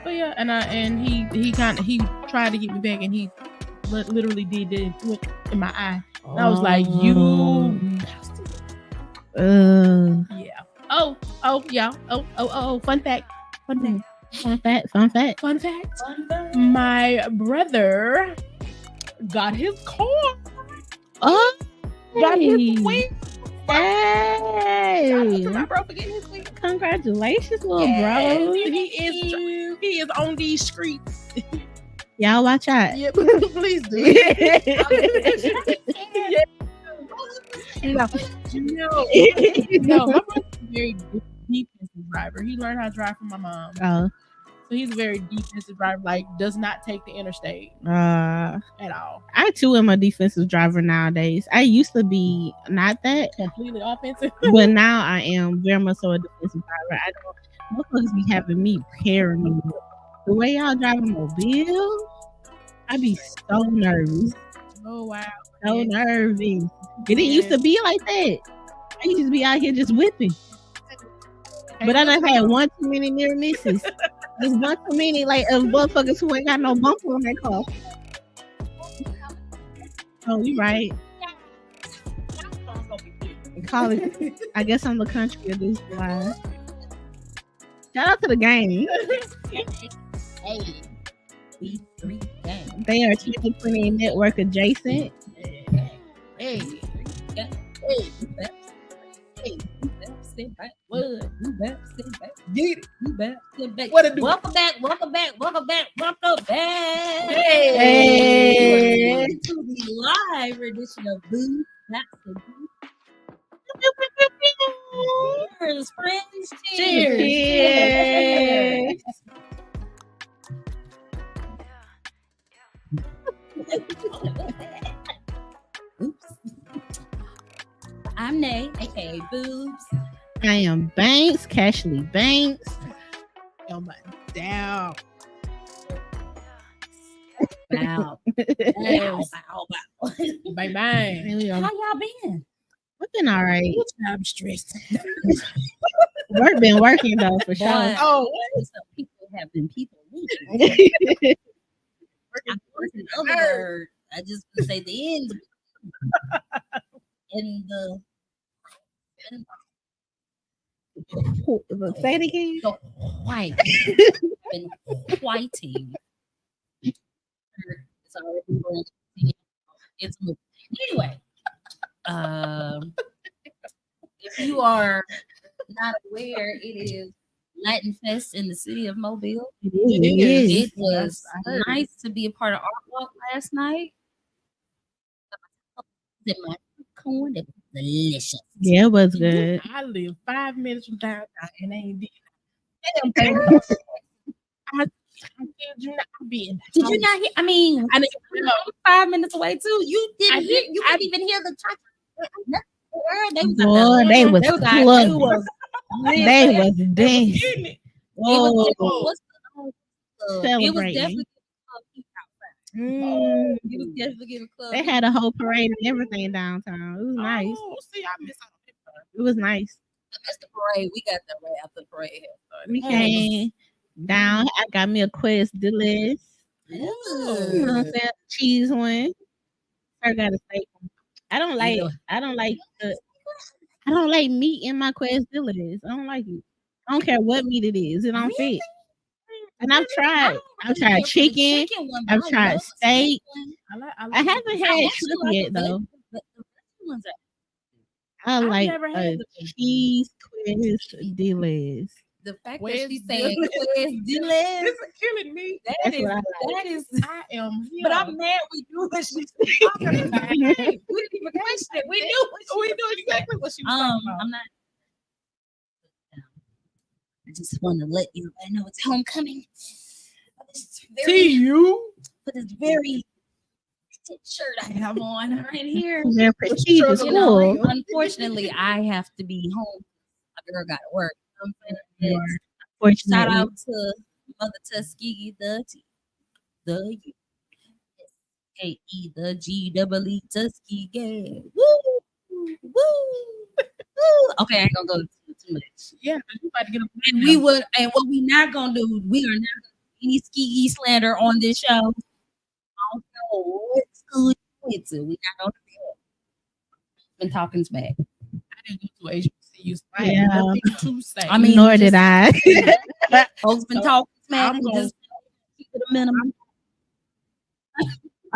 and he tried to get me back, and he literally did it in my eye. And I was like, you. Yeah. Oh, yeah. Oh. Fun fact. My brother got his car. Oh, got his wing. Hey. Shout out to my bro for getting his wing. Congratulations, little bro. He is on these streets. Y'all watch out. Yeah, please do. No, my brother's a very defensive driver. He learned how to drive from my mom. Oh. So he's a very defensive driver, like does not take the interstate at all. I too am a defensive driver nowadays. I used to be not that completely offensive, but now I am very much so a defensive driver. I don't. Motherfuckers be having me paranoid. The way y'all drive a mobile, I be so nervous. Oh wow, so nervous. It didn't used to be like that. I used to be out here just whipping. But I done had one too many near misses. There's one too many like of motherfuckers who ain't got no bumper on their car. Oh, you right. College. I guess I'm the country of this line. Shout out to the game. Hey. They are 2020 network adjacent. Hey. Sit back. What? You better sit back. Get it. You better sit back. What it do? Welcome back. Hey. To the live edition of Boo. Cheers, friends. Cheers. Oops. I'm Nay, aka Boobs. I am Banks, Cashley Banks. Oh my down. Bow. Bye. How y'all been? We've been all right. I'm stressed. Work been working though for sure. Oh, some people have been people leaving. In other words, I just would say the end and the say it again. The white been whiting. It's already going. It's moving. Anyway, if you are not aware, it is Latin Fest in the city of Mobile. It was nice to be a part of Art Walk last night. In my corn, it was delicious. Yeah, it was good. I live 5 minutes from downtown and they ain't did. Did you not hear? I mean, I 5 minutes away too. You didn't hear. You couldn't even hear the chocolate. They was close. They was dancing. It was definitely it was definitely getting club. They had a whole parade and everything downtown. It was nice. Oh, see, I missed out on it. It was nice. I missed the parade. We got that right after the parade. We came down. I got me a Quest Delicious. You know what I'm saying? Cheese one. I got a steak one. I don't like meat in my Quest Delicious. I don't like it. I don't care what meat it is. It don't fit. And I've tried chicken. I've tried steak. I haven't had shrimp yet though. I like a cheese Quest Delicious. The fact that she said Quest Delicious is killing me. That is. I am. But I'm mad we knew what she was talking about. We didn't even question it. We knew exactly what she was talking about. I'm not. I just want to let you know it's homecoming. See you. With this very shirt I have on right here. They're prestigious school. Unfortunately, I have to be home. My girl got to work. Shout out to Mother Tuskegee, the K-E, the G-double-E, Tuskegee. Woo! Woo! Woo! Okay, I ain't gonna go too much. Yeah, you about to get and we would, and what we not gonna do, we are not gonna do any ski slander on this show. I don't know what school you went to. We not gonna do that. Been talking smack. I didn't go to HBCU, so I Yeah. had nothing to say. I mean, nor did I. Folks been So, talking smack. I'm We gonna- just keep it a minimum.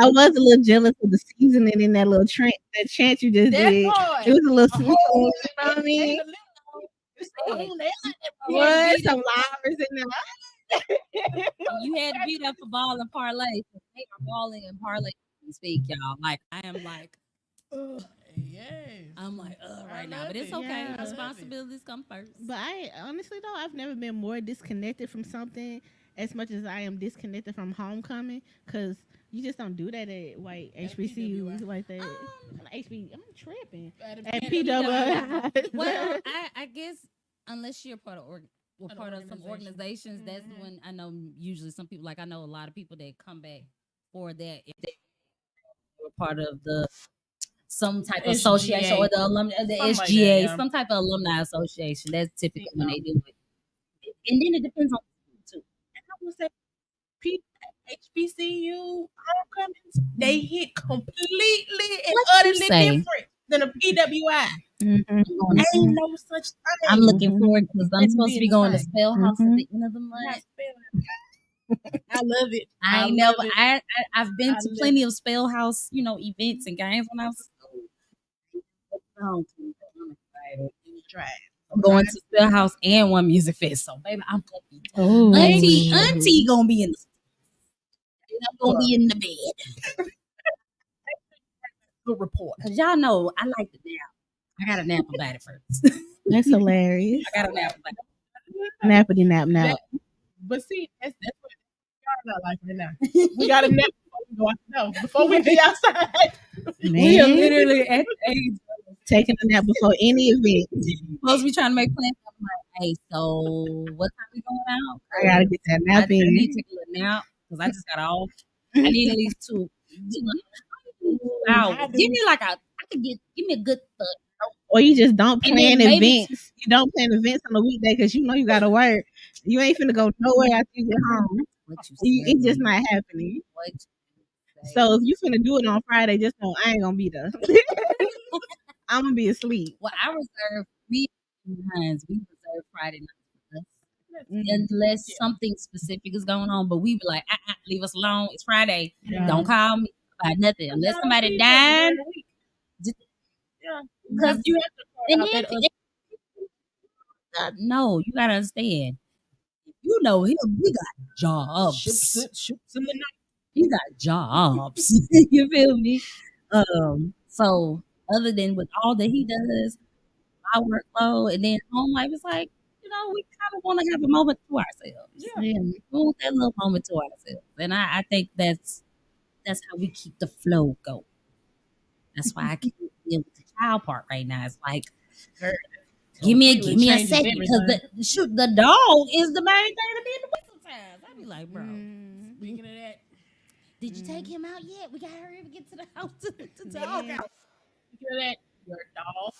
I was a little jealous of the seasoning in that little that chant you just That did. part. It was a little A sweet. whole- You know what I mean? What? Some flowers in there. You had to be there for ball and parlay. They are balling and parlay speak, y'all. Like I am like, Yes. I'm like, right now, love but it's it. okay. Yeah. Responsibilities come first. But I honestly though, I've never been more disconnected from something as much as I am disconnected from homecoming, because you just don't do that at white HBCUs like that. I'm tripping. At PW. Well, I guess unless you're part of some organizations, that's when I know usually some people, like I know a lot of people that come back for that if they were part of some type of association or the alumni, the SGA, like some type of alumni association. That's typically when they do it. And then it depends on too. And I would say HBCU homecomings, they hit completely and utterly different than a PWI. Mm-hmm. Ain't no such thing. I'm looking forward because I'm supposed to be going to Spell House at the end of the month. I love it. I've been to plenty of Spell House, events and games when I was I'm going to Spell House and one music fest. So baby, I'm gonna be Auntie gonna be in the I'm gonna be in the bed. Good report. Cause y'all know I like to nap. I gotta nap about it first. That's hilarious. I gotta nap about it. Nappity nap. But see, that's what y'all not like right now. We gotta nap before we go out. No, before we be outside. We are literally at the age taking a nap before any event. Supposed to be trying to make plans. I'm like, hey, so what time we going out? I gotta get that nap in. I need to take a little nap because I just got off. I need at least 2 hours. Give me a good thought. Or you just don't plan events. You don't plan events on the weekday because you know you gotta work. You ain't finna go nowhere after you get home. It's just not happening. So if you finna do it on Friday, just know I ain't gonna be there. I'm gonna be asleep. Well, I reserve we reserve Friday night for us. Unless something specific is going on, but we be like, leave us alone. It's Friday. Yeah. Don't call me about nothing unless somebody died. Yeah, because you have to. No, you gotta understand. You know him. We got jobs. Ships in the night. He got jobs. You feel me? So other than with all that he does, my workload and then home life is like, we kind of want to have a moment to ourselves. Yeah. We want that little moment to ourselves. And I think that's how we keep the flow going. That's why I can't deal with the child part right now. It's like, give me a second because the dog is the main thing to be in the winter time. I be like, bro. Speaking of that, did you take him out yet? We gotta hurry up and get to the house to dog out. Speaking of that, your dog.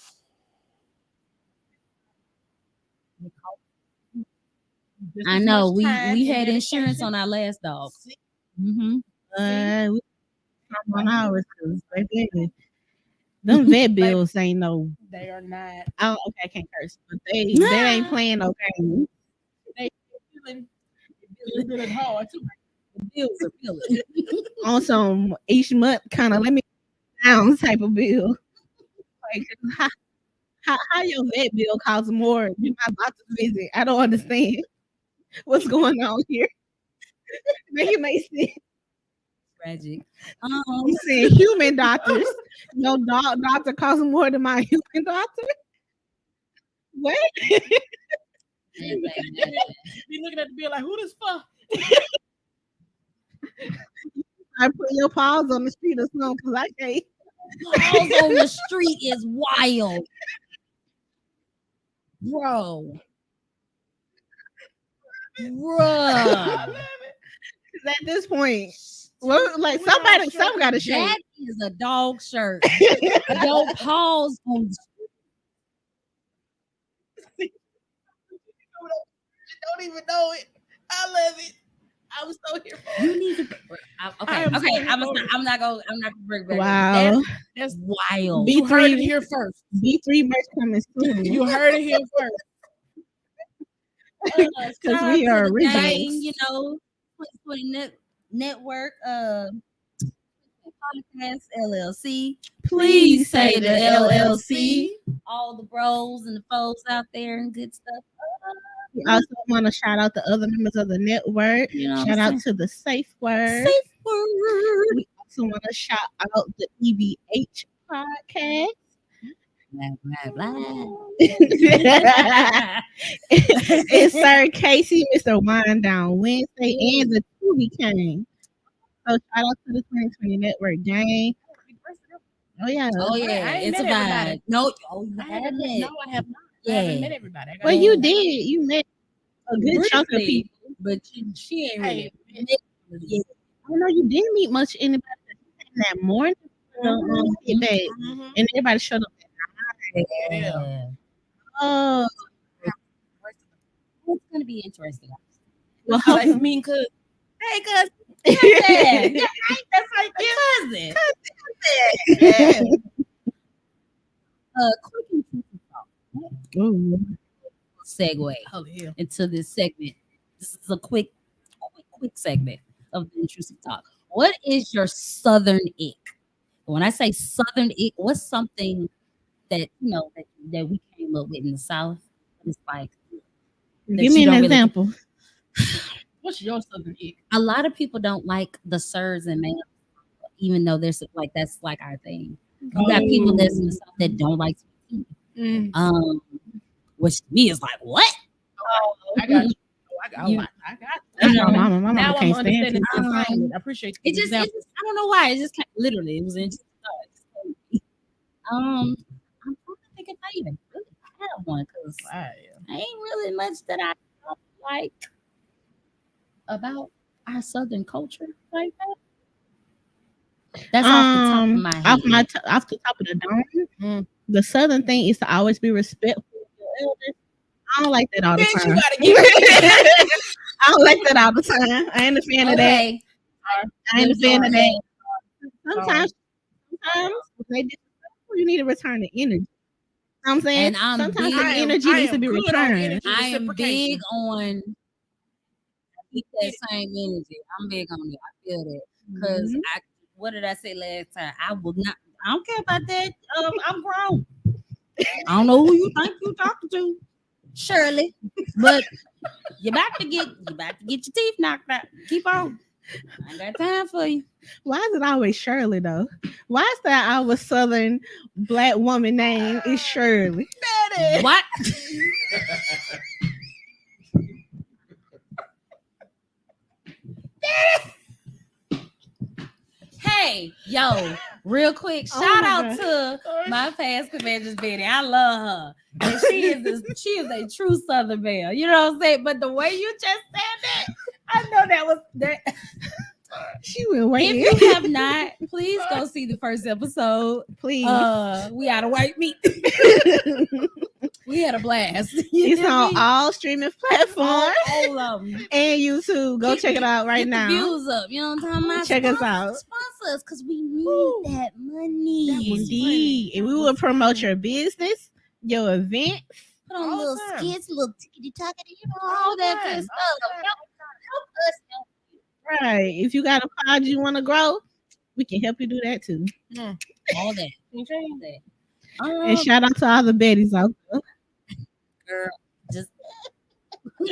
I know we had insurance on our last dog. We on ours because them vet bills ain't no. They are not. I can't curse, but they ain't playing no games. They feeling hard too. The bills are feeling on some each month kind of let me down type of bill. Like how your vet bill costs more than my doctor's visit? I don't understand what's going on here. Make it make sense. Tragic. You saying human doctors? Your dog doctor costs more than my human doctor? What? Be looking at the bill like, who this for? I put your paws on the street or something because I can't. Paws on the street is wild, bro. At this point, like some got a shirt. That is a dog shirt. Your paws on the street. don't even know it. I love it. I was so here for You it. need to. Okay. I'm Okay. so here I'm for it. not gonna bring back. Wow. That's Wild. you heard it B3 here first. B3 merch coming soon. You heard it here first. Shout Because out we to are the originals. gang, you know, 2020 Network, Podcast LLC. Please say the LLC. All the bros and the folks out there and good stuff. We also want to shout out the other members of the network. You know, Shout out to the Safe Word. Safe Word. We also want to shout out the EBH podcast. Blah, blah, blah. It's Sir Casey, Mr. Wind Down Wednesday, and the Tubi King. So shout out to the 2020 Network gang. Oh yeah. Oh yeah, I ain't it's a met vibe. everybody. No, oh you I haven't. haven't. No, I have not. I Yeah. haven't met everybody. I gotta Well, go. you did. You met a good chunk of Briefly, people. but she ain't really. Hey, Yeah. I know you didn't meet much anybody that morning. Get back, Mhm. and everybody showed up. Yeah. Oh, It's gonna be interesting. well, Like mean cuz. Hey, cuz. yeah. Yeah, that's like your cousin. Quick and tricky talk. Ooh. Segue Holy hell. into this segment. This is a quick segment of the intrusive talk. What is your southern ick? When I say southern ick, what's something that that we came up with in the South? It's like that Give me you an don't really- example. What's your southern ick? a lot of people don't like the sirs and ma'ams, even though there's like that's like our thing. You got people that's in the South that don't like sweet tea. Mm. Which to me is like what? I got you. I got You- I got That's know, my mama. My now mama I'm can't stand understanding it. the assignment. I appreciate the It just example. I don't know why. It just literally it was interesting. I'm trying to think if I even really have one because Wow. ain't really much that I don't like about our Southern culture like that. That's off the top of my head. Off the top of the dome. Mm. The Southern thing is to always be respectful of your elders. I don't like that all the Bitch, time. you gotta get I don't like that all the time. I ain't a fan of that. Okay. I ain't a fan of that. Sorry. Sometimes when they disrespectful, you need to return the energy. You know what I'm saying? And I'm sometimes big- the I am- energy I needs to am be good on returned. energy. I am big Reciprocation. on keep that same energy. I'm big on it. I feel that because Mhm. what did I say last time? I will not. I don't care about that. I'm grown. I don't know who you think you talking to, Shirley, but you about to get your teeth knocked out. Keep on. I ain't got time for you. Why is it always Shirley though? Why is that our Southern black woman name is Shirley? Daddy. What? Hey, yo, real quick, Oh shout my out God. to my past conventions, Betty. I love her. And she is a true Southern belle. You know what I'm saying? But the way you just said that, I know that was that. She went waiting. If you have not, please go see the first episode. Please. We had a white meat. We had a blast. It's on all streaming platforms all of them. and YouTube. Go check it out right Get now. the views up. You know what I'm talking about? Check us out. Sponsor us because we need Woo. that money. That was Indeed. And we will promote your business, your event. Put on All little the time. skits, little tickety tackety, you know, All all that the good time. stuff. Help us help you. Right. If you got a pod you want to grow, we can help you do that too. All that. All that. And shout out to all the Bettys out there. Girl, just I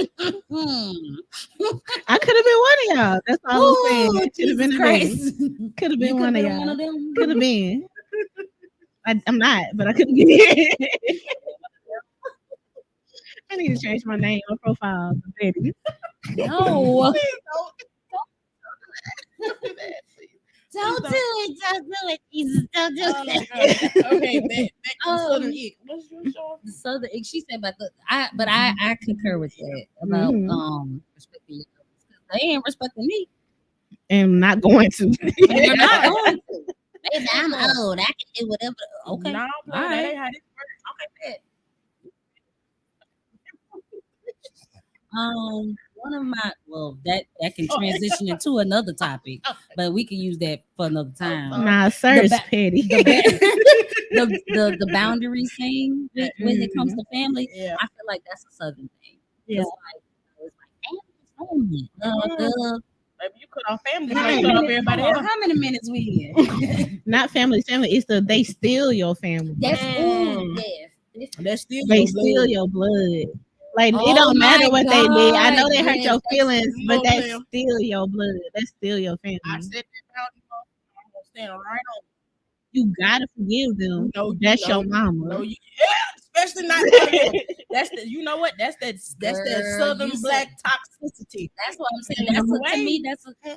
could have been one of y'all. That's all I'm saying. Ooh, It should have been Jesus a Betty. Christ. Could have You been one could've of been y'all. one of them. Could have been. I'm not, but I could have been. I need to change my name on profile to Betty. No. Don't Don't do it. Don't do it, Jesus. Don't do Oh, it. okay, back to Um, southern ick. What's your show? So she said about I concur with that about Mhm. respecting your elders. They ain't respecting me. And not going to. They're not going to. Baby, I'm old. I can do whatever. Okay. No, All that right. ain't how this works. Okay, bet. One of my that can transition into another topic, but we can use that for another time. Nah, sir, it's petty. The boundaries thing when it comes to family, Yeah. I feel like that's a southern thing. Yeah. It's like family. Maybe you cut off family, you cut off everybody else. How many minutes we in? Not family. It's they steal your family. That's yes. That's still They your steal blood. your blood. Like Oh it don't matter my what they did. I know they God, hurt your yes, feelings, but that's that's still your blood. That's still your family. I said that boundary, I'm gonna stand right on. You gotta forgive them. No, That's no, your mama. No, especially not them. That's the. You know what? That's that Girl, southern you black toxicity. That's what I'm saying. To me,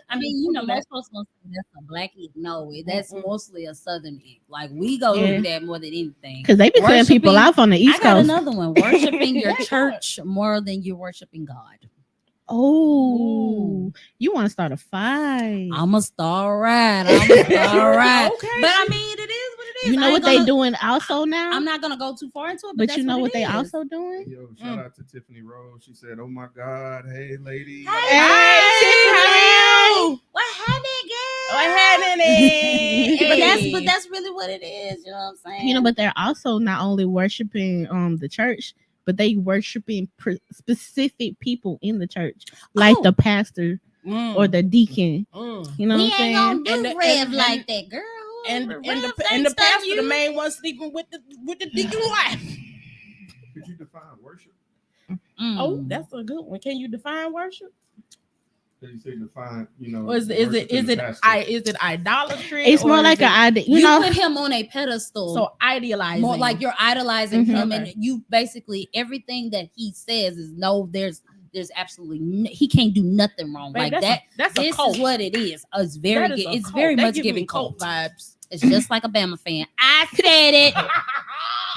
I mean, most folks gonna say that's a black ick. No, that's mostly a southern ick. Like we go through that more than anything. Because they be cutting people off on the East I got Coast. another one. Worshiping your church more than you're worshiping God. Oh, you want to start a fight? I'm a star right. Okay. But I mean, it is what it is. You know what they doing also now? I'm not gonna go too far into it, but you know what they also doing? Yo, shout out to Tiffany Rose. She said, "Oh my God, hey lady." Hey, what happened, girl? What happened? But that's really what it is. You know what I'm saying? You know, but they're also not only worshiping the church, but they worshiping specific people in the church, like the pastor or the deacon. You know what I'm saying? Ain't gonna do Rev like that, girl. And the pastor, the main one sleeping with the deacon wife. Could you define worship? Oh, that's a good one. Can you define worship? Did you say define? You know, Or is it idolatry? It's more like an idea. You put him on a pedestal. So idealizing, more like you're idolizing him, and you basically everything that he says is no. There's absolutely he can't do nothing wrong. Babe, like that. This is what it is. It's very much giving cult vibes. It's just like a Bama fan. I said it.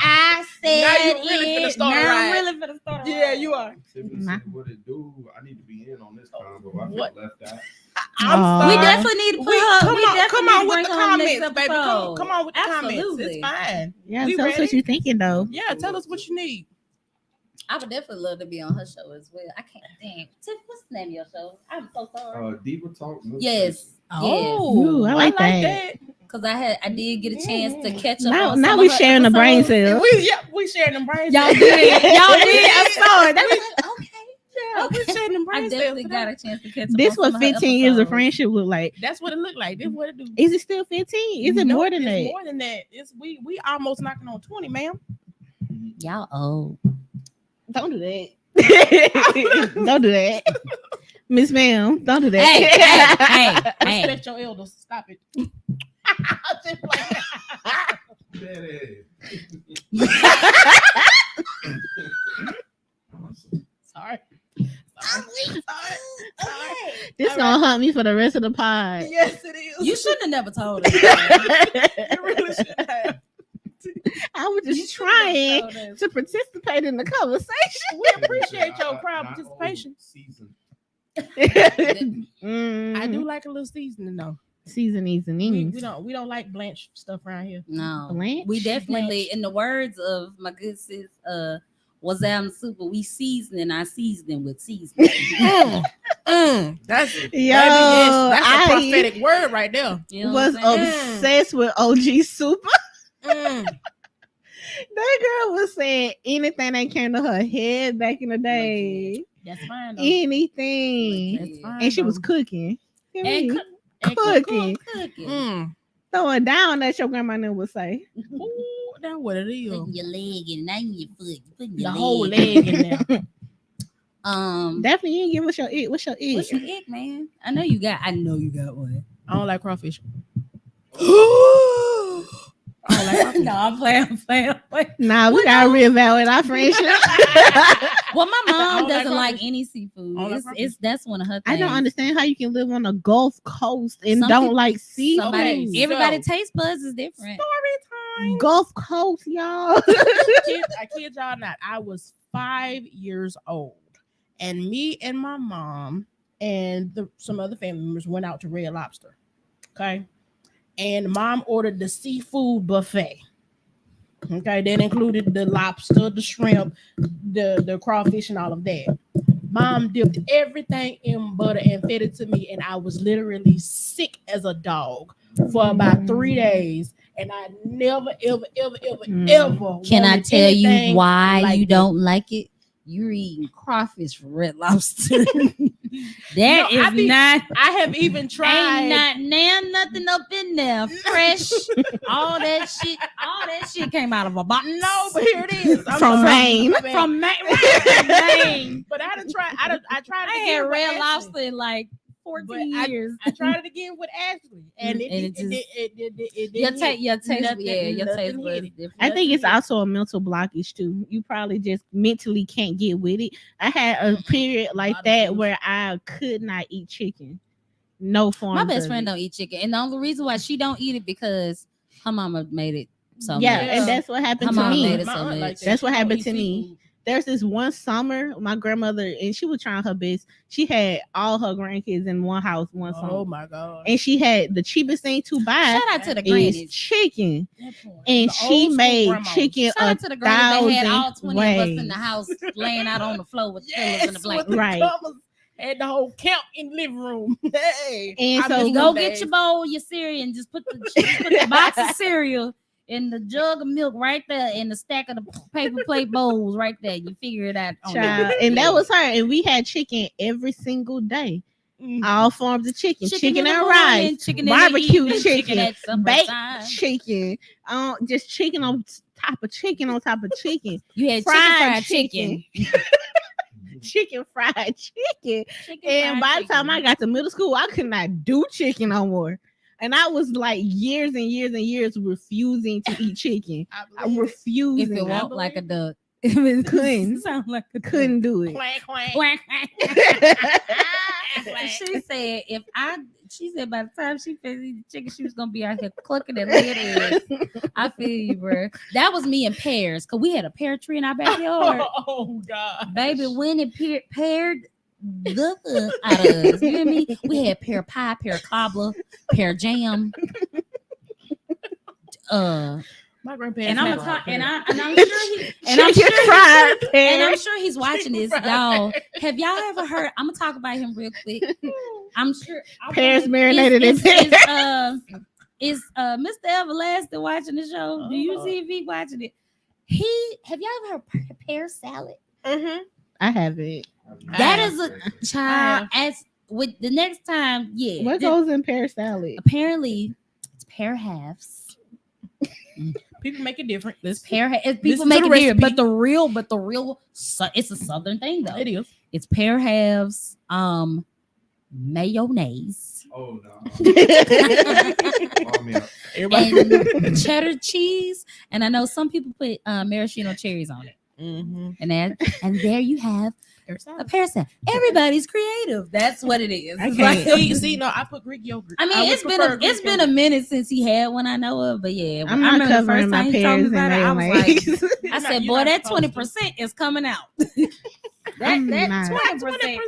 I said now you really finna start I'm really finna start. Yeah, you are. Tiffany said, "What it do? I need to be in on this convo. I feel left out." We definitely need to put her. Come on with the comments, baby. Come on with the comments. It's fine. Yeah, tell us what you're thinking, though. Yeah, tell us what you need. I would definitely love to be on her show as well. I can't. Damn, Tiff, what's the name of your show? I'm so sorry. Diva Talk. Yes. Oh, I like that. Cause I did get a chance to catch up. Now we sharing the brain cells. We sharing the brain cells. Y'all did. I saw it. Okay. Yeah, we sharing the brain I definitely got a chance to catch up. This what 15 years of friendship look like. That's what it looked like. This what it do. Is it still 15? Is it more than that? More than that. It's we almost knocking on 20, ma'am. Y'all old. Don't do that. Don't do that. Miss Ma'am, don't do that. Hey. Respect your elders. Stop it. Just like Sorry. This gonna haunt me for the rest of the pod. Yes, it is. You shouldn't have never told us. You really should have. I was just trying to participate in the conversation. We appreciate your crowd participation. I do like a little seasoning though. Seasonings. We don't like blanch stuff around here. No, blanch? We definitely, in the words of my good sis, Wazam Super, we seasoning our seasoning with seasoning. That's a prophetic word right there. You know was obsessed with OG Super. That girl was saying anything that came to her head back in the day. That's fine. Though. Anything. That's fine, and she was cooking. And cooking. Throwing down, that your grandma never would say. Ooh, that's what it is. Putting your leg in, not your foot. Putting your whole leg in there. Definitely, you ain't give us your ick. What's your ick? What's your ick, man? I know you got one. I don't like crawfish. No, I'm playing. Nah, we gotta reevaluate our friendship. Well, my mom doesn't like any seafood. That's one of her things. I don't understand how you can live on the Gulf Coast and don't like seafood. Everybody's taste buds is different. Story time. Gulf Coast, y'all. I kid y'all not. I was 5 years old, and me and my mom and some other family members went out to Red Lobster. Okay. And mom ordered the seafood buffet. Okay, that included the lobster, the shrimp, the crawfish, and all of that. Mom dipped everything in butter and fed it to me, and I was literally sick as a dog for about 3 days. And I never, ever, ever, ever, ever. Can I wanted tell you anything why like you that. don't like it? You're eating crawfish for Red Lobster. That No, is not. I have even tried. Ain't not nothing up in there. Fresh. all that shit came out of a box. No, but here it is. From Maine. From Maine. Right, from Maine. But I done tried. I tried it I again had with Red Ashley. Lobster in like 14 years. I tried it again with Ashley, and it Your didn't taste, hit. your taste, Nothing- yeah, your nothing taste was hit it. different. I think it's also a mental blockage too. You probably just mentally can't get with it. I had a period like Lot of that things. where I could not eat chicken. No form. My best friend don't eat chicken, and the only reason why she don't eat it because her mama made it so Yeah, much. and that's what happened Her to mom me. made it My so aunt much. like that. That's what She don't happened eat to me. seafood. There's this one summer, my grandmother, and she was trying her best. She had all her grandkids in one house one summer. Oh my god! And she had the cheapest thing to buy Shout out to the is grannies. chicken. That part. And The she old school made grandmas. chicken Shout a out to the grannies that had all 1,000 20 of us in ways. the house laying out on the floor with pillows Yes, and a blanket. with the Right. covers. Had the whole camp in the living room. Hey, And I so miss You them go days. get your bowl, your cereal, and just put the box of cereal in the jug of milk right there in the stack of the paper plate bowls right there. You figure it out. On Child. that. And that was her. And we had chicken every single day. Mm. All forms of chicken. Chicken in the and morning, rice. chicken in the Barbecue evening, chicken. at supper Baked time. chicken. Just chicken on top of chicken on top of chicken. You had Fried chicken. Chicken fried chicken. Chicken And fried by the time chicken. I got to middle school, I could not do chicken no more. And I was like years and years and years refusing to eat chicken. I believe it. refusing. if it I walked like a duck, if it Couldn't. sound like a duck. couldn't do it. Quack, quack. Quack, quack. She said, she said by the time she finished eating chicken, she was gonna be out here clucking and laying eggs. I feel you, bro. That was me in pears, cause we had a pear tree in our backyard. Oh god, Baby, when it paired the out of us, you hear me? We had pear pie, pear cobbler, pear jam. My grandparents. And I'm never talk, had and I'm sure he, and I'm Chicken sure fried and pear. I'm sure he's watching this, y'all. Have y'all ever heard? I'm gonna talk about him real quick. I'm sure Pears marinated in pear. Is Mr. Everlasting watching the show? Do you see if he watching it? Have y'all ever heard pear salad? Mm-hmm. I have it. That is a child. As with the next time, yeah. What goes in pear salad? Apparently, it's pear halves. People make it different. This Pear halves. Listen People to make the it different, recipe. but the real, it's a southern thing though. it is. It's pear halves, mayonnaise, Oh no. Everybody. and cheddar cheese. And I know some people put maraschino cherries on it. Mm-hmm. And there you have a pear salad. Everybody's creative. That's what it is. I It's can't. like- See, no, I put Greek yogurt. I mean, would it's prefer Greek been a yogurt. minute since he had one I know of, but yeah, I'm I not remember the covering first my time he told me pears and about it, I was mayonnaise. like, I You're said, not- boy, you're that not supposed 20% is coming out. I'm that not. 20%.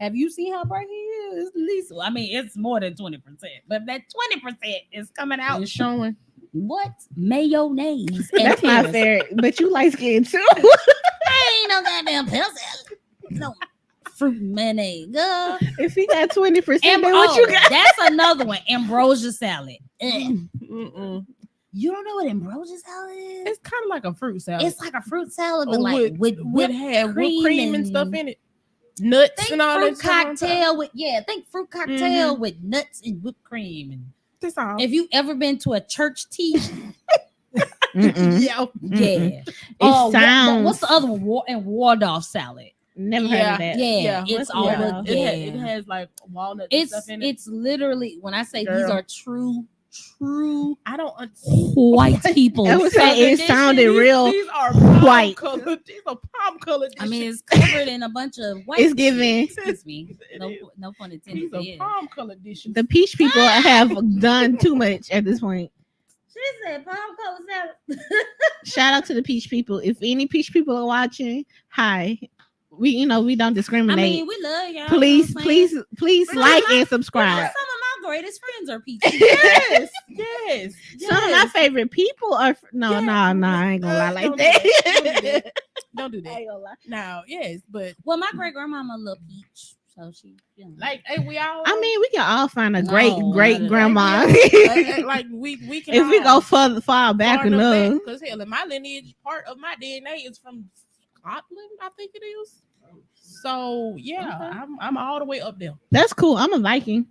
Have you seen how bright he is? At least, I mean, it's more than 20%, but that 20% is coming out. It's showing. What? Mayonnaise. And That's not pears. fair. But you like skin too. I ain't no goddamn pear salad. No fruit mayonnaise. Girl. If he got 20%, then And what you got? that's another one. Ambrosia salad. Ugh. Mm-mm. You don't know what ambrosia salad is? It's kind of like a fruit salad. It's like a fruit salad, but Oh, like with would whipped have cream whipped cream and and- stuff in it, nuts think and all fruit that. stuff on top. cocktail with think fruit cocktail with nuts and whipped cream. And That's all. if you ever been to a church tea, Mm-mm. Yeah. yeah. It sounds. What's the other one? And Waldorf salad. Never heard of that. Yeah, it's What's all Waldorf? the, yeah. It has like walnuts and stuff in it. It's literally when I say these Girl. are true I don't understand. white people. I would say it sounded real These are white. colored. These are palm colored. I mean, it's covered in a bunch of white. It's shit. giving. Excuse me. It No, is. no pun These intended. are Yeah. palm colored dishes. The peach people have done too much at this point. She said palm color salad. Shout out to the peach people. If any peach people are watching, hi. We don't I discriminate. mean, we love y'all. please, you know what I'm saying? please But like I- and subscribe. Some of my greatest friends are peaches. yes, yes, yes. Some of my favorite people are I ain't gonna lie like Don't do that. Don't do that. Don't do I that. ain't gonna lie. Now, yes, but Well, my great grandmama a little peach, so she, you know. like, hey, we all. I mean, we can all find a No, great not great at all. grandma. like we can. If we go all far back enough. because hell, in my lineage, part of my DNA is from Scotland. I think it is. So yeah, Okay. I'm all the way up there. That's cool. I'm a Viking.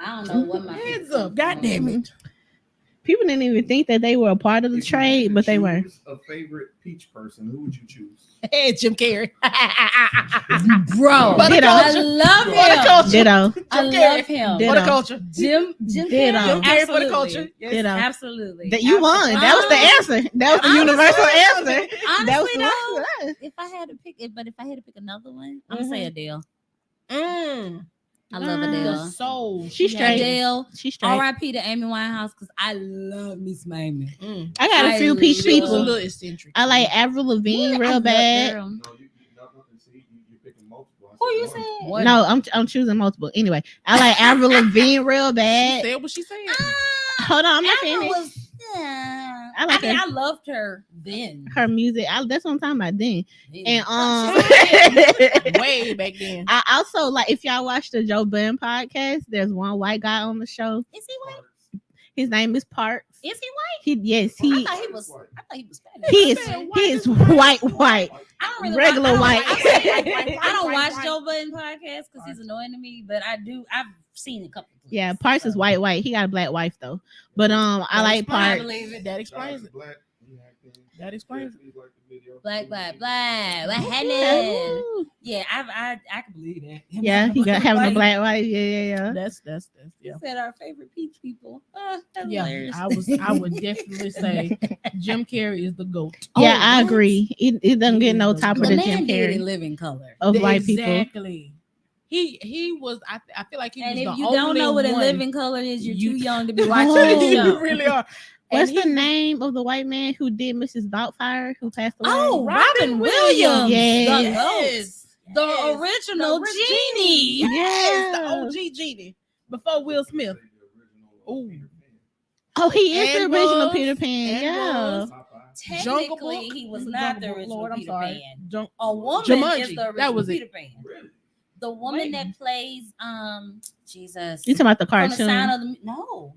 I don't know what my Heads up, God damn it. People didn't even think that they were a part of the If you had trade, to but they were. choose a favorite peach person, who would you choose? Hey, Jim Carrey. bro. Ditto. I love him. Ditto. I love him. Ditto. For the culture. Jim Ditto. Carrey. Jim Carrey for the Absolutely. culture. Yes. Ditto. Absolutely. That you won. That was the answer. That was the universal answer. That was Honestly, the though, answer. if I had to pick it, but if I had to pick another one, I'm Mhm. gonna say Adele. Mm. I love Mm. The Adele. soul. She's straight. Adele. She's straight. R.I.P. to Amy Winehouse because I love Miss Amy. Mm. I got a few peach She was a people. little eccentric. I like Avril Lavigne real bad. Girl. No, you nothing. See, you're picking multiple. I Who said you one. said? What? No, I'm choosing multiple. Anyway, I like Avril Lavigne real She bad. said what she said. Hold on, I'm not Avril finished. was. Yeah. I like I mean, her. I loved her then. Her music. That's what I'm talking about then. And Way back then. I also like if y'all watch the Joe Budden podcast. There's one white guy on the show. Is he white? His name is Parks. Is he white? Yes, I he thought he was. I thought he was Spanish. he is white. I don't really Regular watch, white. I don't watch White. Joe Budden podcast because he's annoying to me, but I do. I've seen a couple. Of Yeah, clips, Parks so. is white. He got a black wife though. But I like I Parks. believe it. That explains it. Black. That explains it. Black. What happened? Ooh. Yeah, I can believe that. Yeah, he got having a black wife. Yeah. That's You yeah. said our favorite peach people. That's Yeah, hilarious. I would definitely say Jim Carrey is the GOAT. Yeah, Oh, I what? agree. It doesn't get no top the of the man Jim did Carrey in living color. of white people. Exactly. He was. I feel like he And was if the you only don't know what a one. living color is, you're You- too young to be watching Oh. this show. You really are. What's And the he- name of the white man who did Mrs. Doubtfire who passed away? Oh, Robin Robin Williams. Yes. The GOAT. Yes. The Yes. original The genie. Yes, the Yeah. OG genie before Will Smith. Ooh. Oh, he is And the original was- Peter Pan. and Yeah. was- Technically, Jungle Book? he was not the Jungle Book, original Lord, I'm Peter sorry. Pan. A woman is Jumanji. the That original was it. Peter Pan. The woman Wait. that plays Jesus You talking about the from the cartoon? Sound of the no.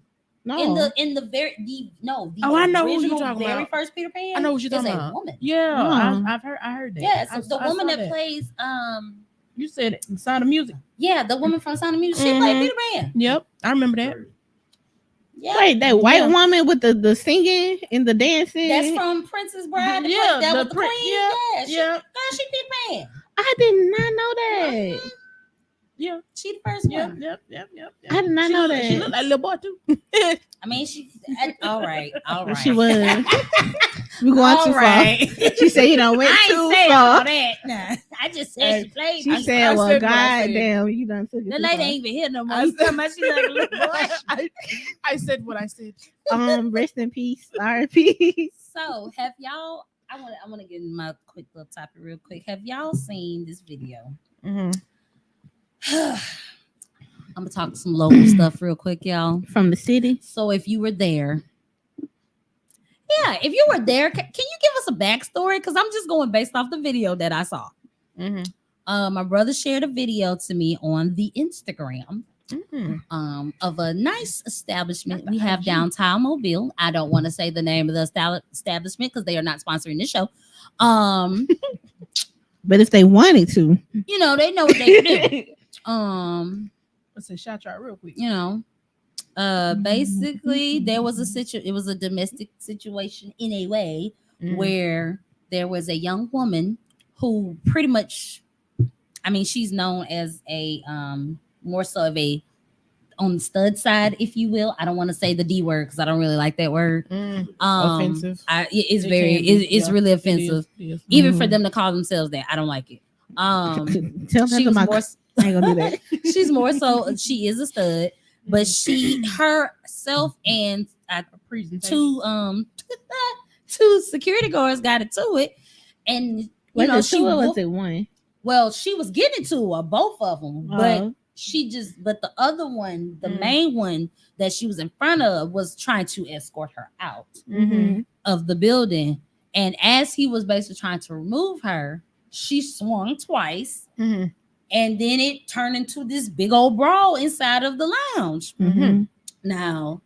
No. In the very the Oh, I know who you original talking very about. first Peter Pan. I know what you're is talking a about. woman. Yeah, Oh. I heard that. Yeah, so I the saw woman that plays You said it. Sound of Music. yeah, the woman from Sound of Music, she played Mhm. Peter Pan. Yep, I remember that. Yeah. Wait, that white Yeah. woman with the singing and the dancing? That's from Princess Bride. Yeah, that the was the prin- queen. yeah, Yeah, Yeah, she Peter Pan. I did not know that. yeah, She the first yep, one. yep. I did not She know look- that. She looked like a little boy too. I mean, all right. She was. We going All too right. far. She said you don't went I too ain't saying all far. that. Nah, I just said Hey, she played. She me. said, I "Well, said what I said. goddamn, you done took it The too lady far." ain't even here no more. I You said- talking about she like a little boy? I said what I said. Rest in peace, R.I.P. So, have y'all? I want to get in my quick little topic real quick. Have y'all seen this video? Mm-hmm. I'm gonna talk some local stuff real quick, y'all. From the city. So, if you were there, if you were there, can you give us a backstory? Because I'm just going based off the video that I saw. Mm-hmm. My brother shared a video to me on the Instagram Mm-hmm. of a nice establishment Not we the have IG. downtown Mobile. I don't want to say the name of the establishment because they are not sponsoring the show. But if they wanted to, You know, they know what they do. Let's say shout out real quick. You know, basically there was it was a domestic situation in a way Mhm. where there was a young woman who pretty much, I mean, she's known as a more so of a on the stud side, if you will. I don't want to say the D word because I don't really like that word. Offensive. It's It very can be, it's yeah. really It is, offensive. it is. Even Mhm. for them to call themselves that. I don't like it. tell them She was my. more I ain't gonna do that. she's more so she is a stud, but she herself and Presentation. two security guards got into it, and you Was know it she two or was whooped- it one? well she was getting to her, both of them, but Oh. but the other one, the Mm. main one that she was in front of, was trying to escort her out Mhm. of the building. And as he was basically trying to remove her, she swung twice. Mm-hmm. And then it turned into this big old brawl inside of the lounge. Mm-hmm. Now,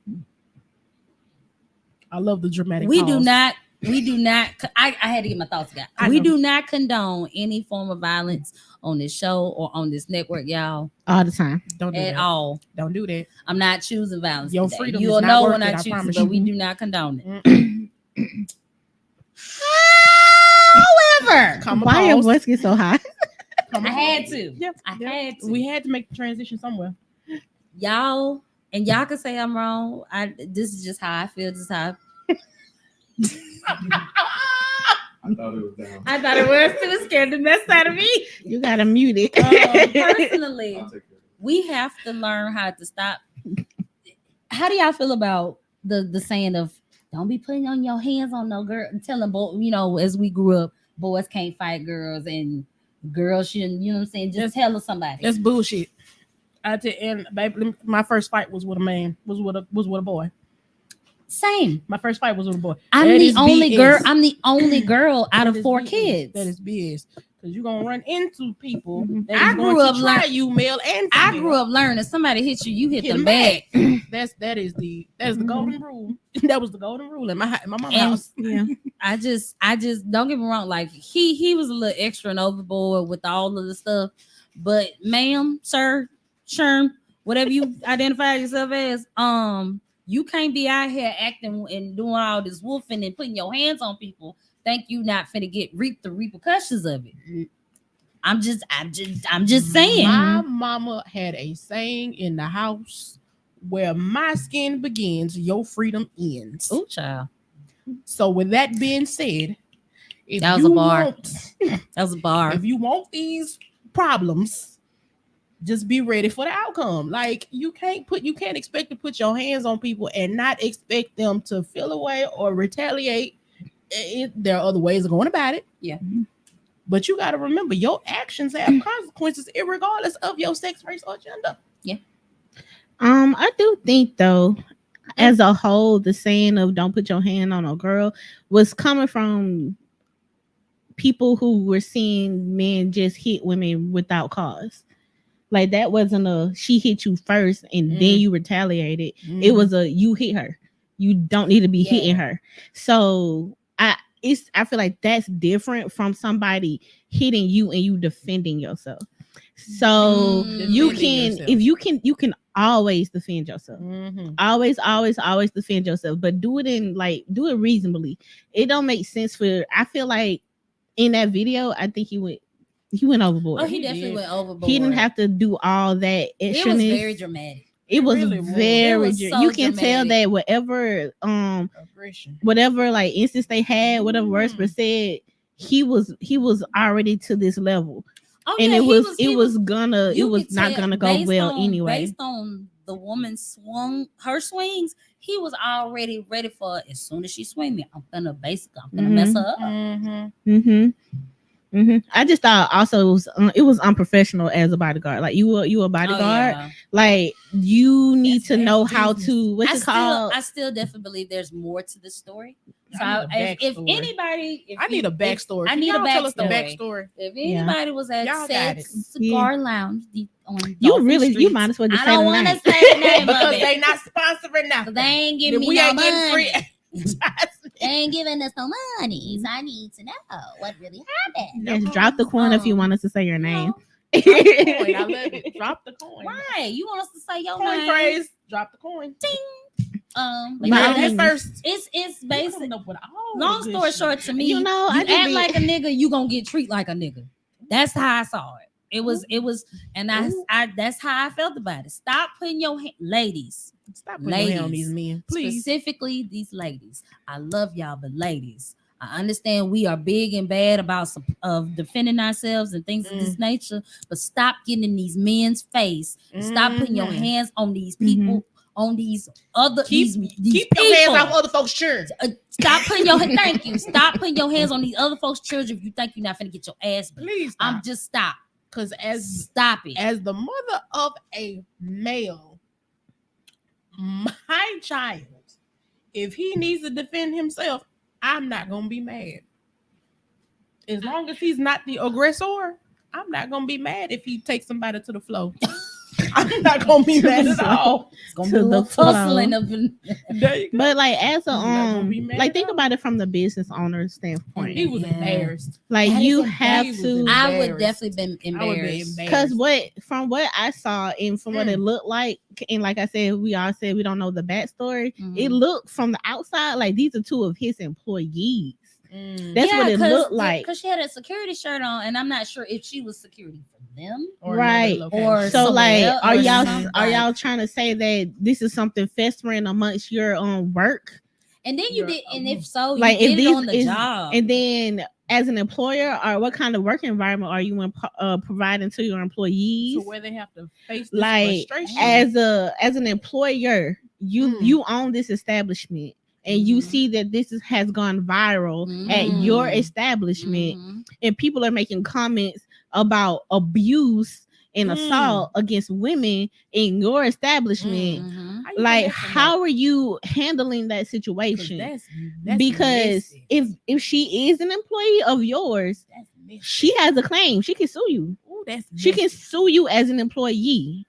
I love the dramatic we pause. do not. I had to get my thoughts together. We do not condone any form of violence on this show or on this network, y'all. All the time. Don't do At that. all. Don't do that. I'm not choosing violence. Your today. freedom You'll is not know worth when it, I I choose promise it, but you. we do not condone it. However, Comma Why your pause. voice get so high? Comma I pause. had to. Yep. I Yep. had to. We had to make the transition somewhere. Y'all, and y'all can say I'm wrong. This is just how I feel. This is how I thought it was down. I thought it was too. Scared the mess out of me. You gotta mute it. Personally, I'll take care of it. we have to learn how to stop. How do y'all feel about the saying of "Don't be putting on your hands on no girl"? Telling boy, as we grew up, boys can't fight girls and girls shouldn't. You know what I'm saying? Just tell somebody. That's bullshit. And baby, my first fight was with a man. Was with a boy. Same. My first fight was with a boy. I'm That the is only BS. girl. I'm the only girl out That of is 4 BS. kids. That is BS. Because you're gonna run into people that I is grew going up to try learn- you, male and female. I grew up learning. Somebody hit you, you hit Hit them 'em back. That is the golden rule. That was the golden rule in my mama's And house. Yeah. I just don't get me wrong. Like he was a little extra and overboard with all of the stuff. But ma'am, sir, Sherm, whatever you identify yourself as, you can't be out here acting and doing all this wolfing and putting your hands on people. Think you not finna reap the repercussions of it. I'm just saying. My mama had a saying in the house: "Where my skin begins, your freedom ends." Ooh, child. So, with that being said, if That was you a bar. want, That was a bar. if you want these problems, just be ready for the outcome. Like you can't expect to put your hands on people and not expect them to feel away or retaliate. There are other ways of going about it. Yeah. But you got to remember, your actions have consequences, regardless of your sex, race, or gender. I do think though, as a whole, the saying of "don't put your hand on a girl" was coming from people who were seeing men just hit women without cause. Like that wasn't a she hit you first and then you retaliated. It was a you hit her. You don't need to be hitting her. So I feel like that's different from somebody hitting you and you defending yourself. So you can if you can always defend yourself. Always defend yourself, but do it reasonably. It don't make sense I feel like in that video, I think he went overboard. Oh, he definitely went overboard. He didn't have to do all that extraness. It was very dramatic. It was really very. was so you can dramatic. tell that whatever Aggression. whatever like instance they had, whatever words were said, he was already to this level, and it was not gonna go well anyway. Based on the woman her swings, he was already ready for as soon as she swing me, I'm gonna mess her up. I just thought also it was unprofessional as a bodyguard. Like you a bodyguard, like you need to know how to I still definitely believe there's more to the story. So if anybody, I need a backstory. I need Y'all a tell us the backstory. backstory. If anybody was at Y'all Sex got Cigar Lounge on you Dolphin really Street, you might as well just I say don't the want name. to say the name Because of it. they not sponsoring now. They ain't giving me We no ain't getting money. free. They ain't giving us no money. So I need to know what really happened. Just drop the coin if you want us to say your name. Drop the coin. I love it. Drop the coin. Why? You want us to say your Coin name? phrase. Drop the coin. But My yeah, name that's first. it's basic. Up with all Long the good story shit. short, to me, You know, you I just act be- like a nigga, you gonna get treated like a nigga. That's how I saw it. It was, and I that's how I felt about it. Stop putting your ladies. Stop putting your hand on these men, please. Specifically these ladies. I love y'all, but ladies, I understand we are big and bad about of defending ourselves and things of this nature, but stop getting in these men's face. Stop putting your hands on these people, on these other these Keep people. your hands off other folks' children. Stop putting your thank you. Stop putting your hands on these other folks' children if you think you're not finna get your ass beat. Please stop. I'm just stop. Because Stop it. As the mother of a male, my child, if he needs to defend himself, I'm not gonna be mad. As long as he's not the aggressor, I'm not gonna be mad if he takes somebody to the floor. I'm not gonna be mad at all. It's gonna To be a the little flow. tussling up in. There you go. But like as a not gonna be mad like at think all. about it from the business owner standpoint. He was Yeah. embarrassed. Like That you is have He was to embarrassed. I would definitely been I would be embarrassed. because embarrassed. from what I saw and from what it looked like, and like I said, we all said we don't know the backstory. It Mhm. looked from the outside like these are two of his employees. Mm. That's what it looked like. Because she had a security shirt on, and I'm not sure if she was security for them. Or Right. another location. Or So like, somewhere are or y'all something. are y'all trying to say that this is something festering amongst your work? And then you Yeah. did, and if so, you Like if did it these on the is, job. and then as an employer, or what kind of work environment are you providing to your employees? to where they have to face this Like frustration. as an employer, you own this establishment. And you see that has gone viral at your establishment, and people are making comments about abuse and assault against women in your establishment. Mhm. Like, how are you handling that situation? That's Because messy. if she is an employee of yours, That's messy. she has a claim. She can sue you. Ooh, that's She can messy. sue you as an employee.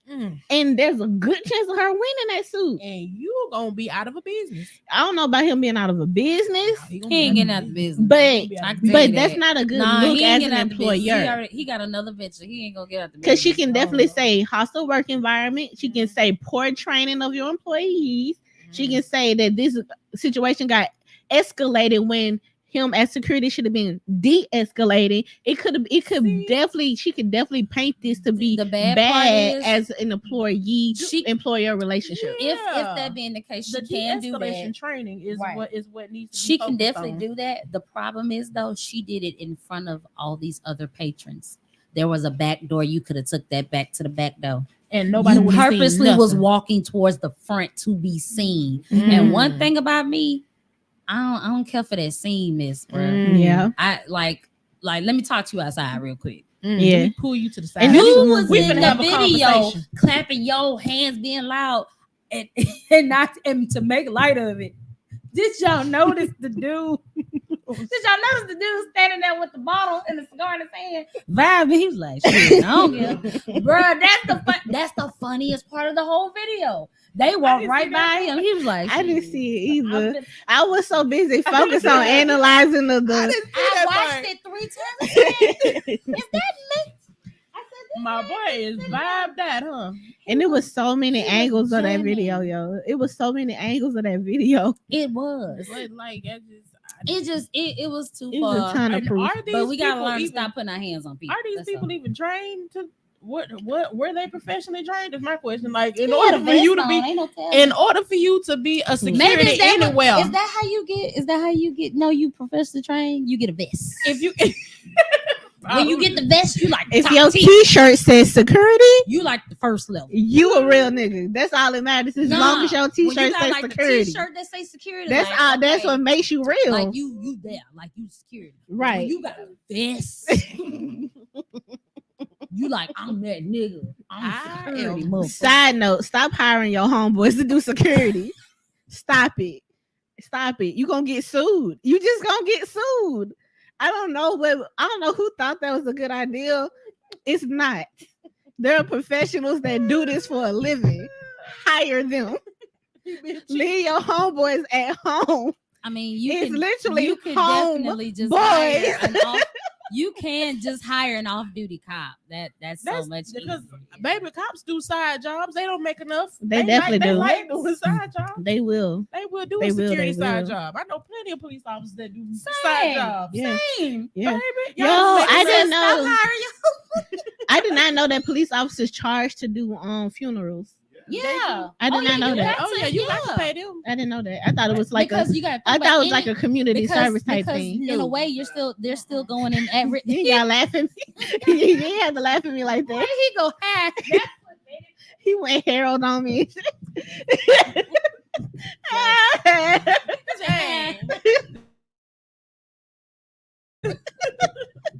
Mm. And there's a good chance of her winning that suit. And you gonna be out of a business. I don't know about him being out of a business, He He ain't getting out the business. but I can tell but you that's that. not a good Nah, look he ain't as getting an out the business. employer. He got another venture. He ain't gonna get out the business. Because she can definitely Oh. say hostile work environment. She can say poor training of your employees. She can say that this situation got escalated when him as security should have been de-escalating. She could definitely paint this to be The bad bad part is, as an employer relationship. if that being the case, she the can do de-escalation that. training is Right. what needs to She be can focused definitely on. do that. The problem is though, she did it in front of all these other patrons. There was a back door. You could have took that back to the back door. And nobody You would have purposely was walking towards the front to be seen. And one thing about me, I don't care for that scene-ness, bro. Yeah. I like let me talk to you outside real quick. Yeah. Let me pull you to the side. And You this is was we in finna the have a video conversation. clapping your hands, being loud, and not and to make light of it. Did y'all notice the dude? Did y'all notice the dude standing there with the bottle and the cigar in his hand, vibing? He was like, "Shit, I don't care, bro." That's the funniest part of the whole video. They walked right by him. He was like, I didn't "Shit." see it either. I've I was so busy focused see on that. analyzing I I watched it 3 times. Is that me? I said, My boy is vibed that, huh? And it was so many He was angles of that jamming. video, yo. It was so many angles of that video. It was. But like, It was too It was a far. ton of and proof. are these But we gotta people learn to even- stop putting our hands on people. Are these That's people all. even trained to what were they professionally trained? Is my question. Like in He had order a for vest you to on, be ain't no tell. in order for you to be a Maybe security is that anywhere. Is that how you get? Is that how you get? No, you professionally trained. You get a vest. If you When you get the vest, you like If top your tier. t-shirt says security, You like the first level. you a real nigga. That's all that matters. As long as your When you t-shirt got says like security. the t-shirt that say security. That's like, all. That's okay, what makes you real. like you there, like you security. Right. When you got a vest. You like I'm that nigga. I'm I security. am- motherfucker. Side note: stop hiring your homeboys to do security. Stop it. Stop it. You gonna get sued. You just gonna get sued. I don't know who thought that was a good idea. It's not. There are professionals that do this for a living. Hire them. Leave your homeboys at home. I mean, It's literally you could home definitely just boys. hire an off. You can just hire an off-duty cop. That's so much because easier. baby cops do side jobs. They don't make enough. They definitely they do. like doing side jobs. They will. They will do They a will, security they side will. job. I know plenty of police officers that do Same. side jobs. Yeah. Same. Yeah. Baby, Yo, y'all make I sense. didn't Stop know. hiring you. I did not know that police officers charged to do funerals. Yeah. I did not know that. Oh yeah, you got to pay them. I didn't know that. I thought it was like because you got. I thought it was like a community service type thing. In a way, they're still going in at risk. You ain't gotta laugh at me. You ain't have to laugh at me like Where that. did he go? Hack. He went Harold on me.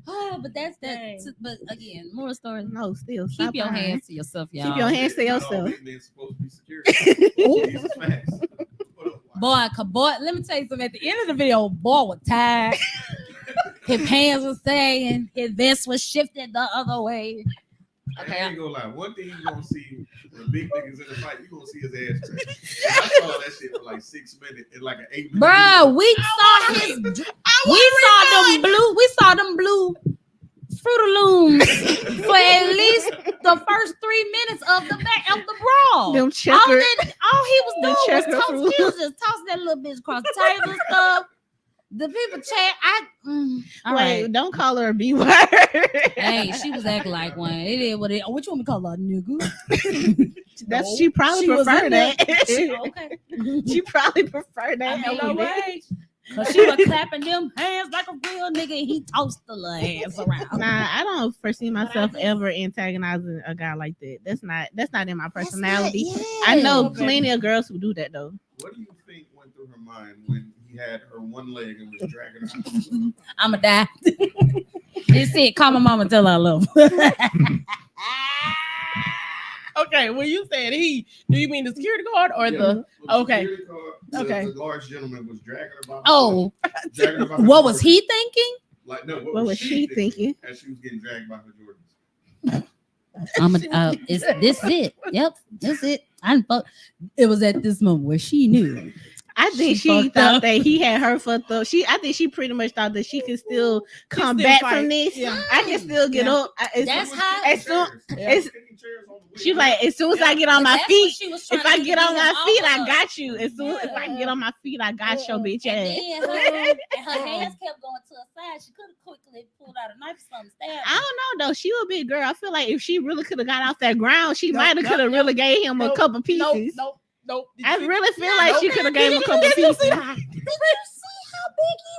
Oh, but that's that. Dang. But again, more story. No, still Keep stop your lying. hands to yourself, y'all. Keep your hands to Not all yourself. big men supposed to be security. Ooh. Jesus, facts. What up, boy, let me tell you something. At the end of the video, boy was tired. His pants was sagging. His vest was shifted the other way. Okay. I ain't gonna lie. One thing you gonna see when big niggas in the fight, you gonna see his ass crack. I saw that shit for like 6 minutes in like an 8 minute. Bro, we saw them blue Fruit Looms for at least the first 3 minutes of the brawl. Them all he was doing was he was just tossing that little bitch across the table and stuff. The people chat. Wait, right. Don't call her a B word. Hey, she was acting like one. It is what it. What you want me to call her, nigga? She probably prefer that. Okay. She probably prefer that. I know way. Cause she was clapping them hands like a real nigga. And he tossed the little hands around. Nah, I don't foresee myself ever antagonizing a guy like that. That's not in my personality. I know plenty of girls who do that though. What do you think went through her mind when he had her one leg and was dragging her? I'ma die. It's it. Call my mama and tell her I love her. Okay, when you said he, do you mean the security guard or the okay? The large gentleman was dragging her. Dragging her what was he thinking? Like no, what was she thinking? As she was getting dragged by her Jordans. This it. Yep, that's it. It was at this moment where she knew. I think she thought that he had her fucked up. I think she pretty much thought that she could still come back from this. Yeah. I can still get up. That's how. She's like, as soon as I get on my feet, if I get on my feet, I got you. As soon if I get on my feet, I got your bitch ass. And her hands kept going to her side. She could have quickly pulled out a knife or something. I don't know though. She was a big girl. I feel like if she really could have got off that ground, she might have could have really gave him a couple pieces. Nope. I really feel like she could have gave him a couple pieces. Did you see how big he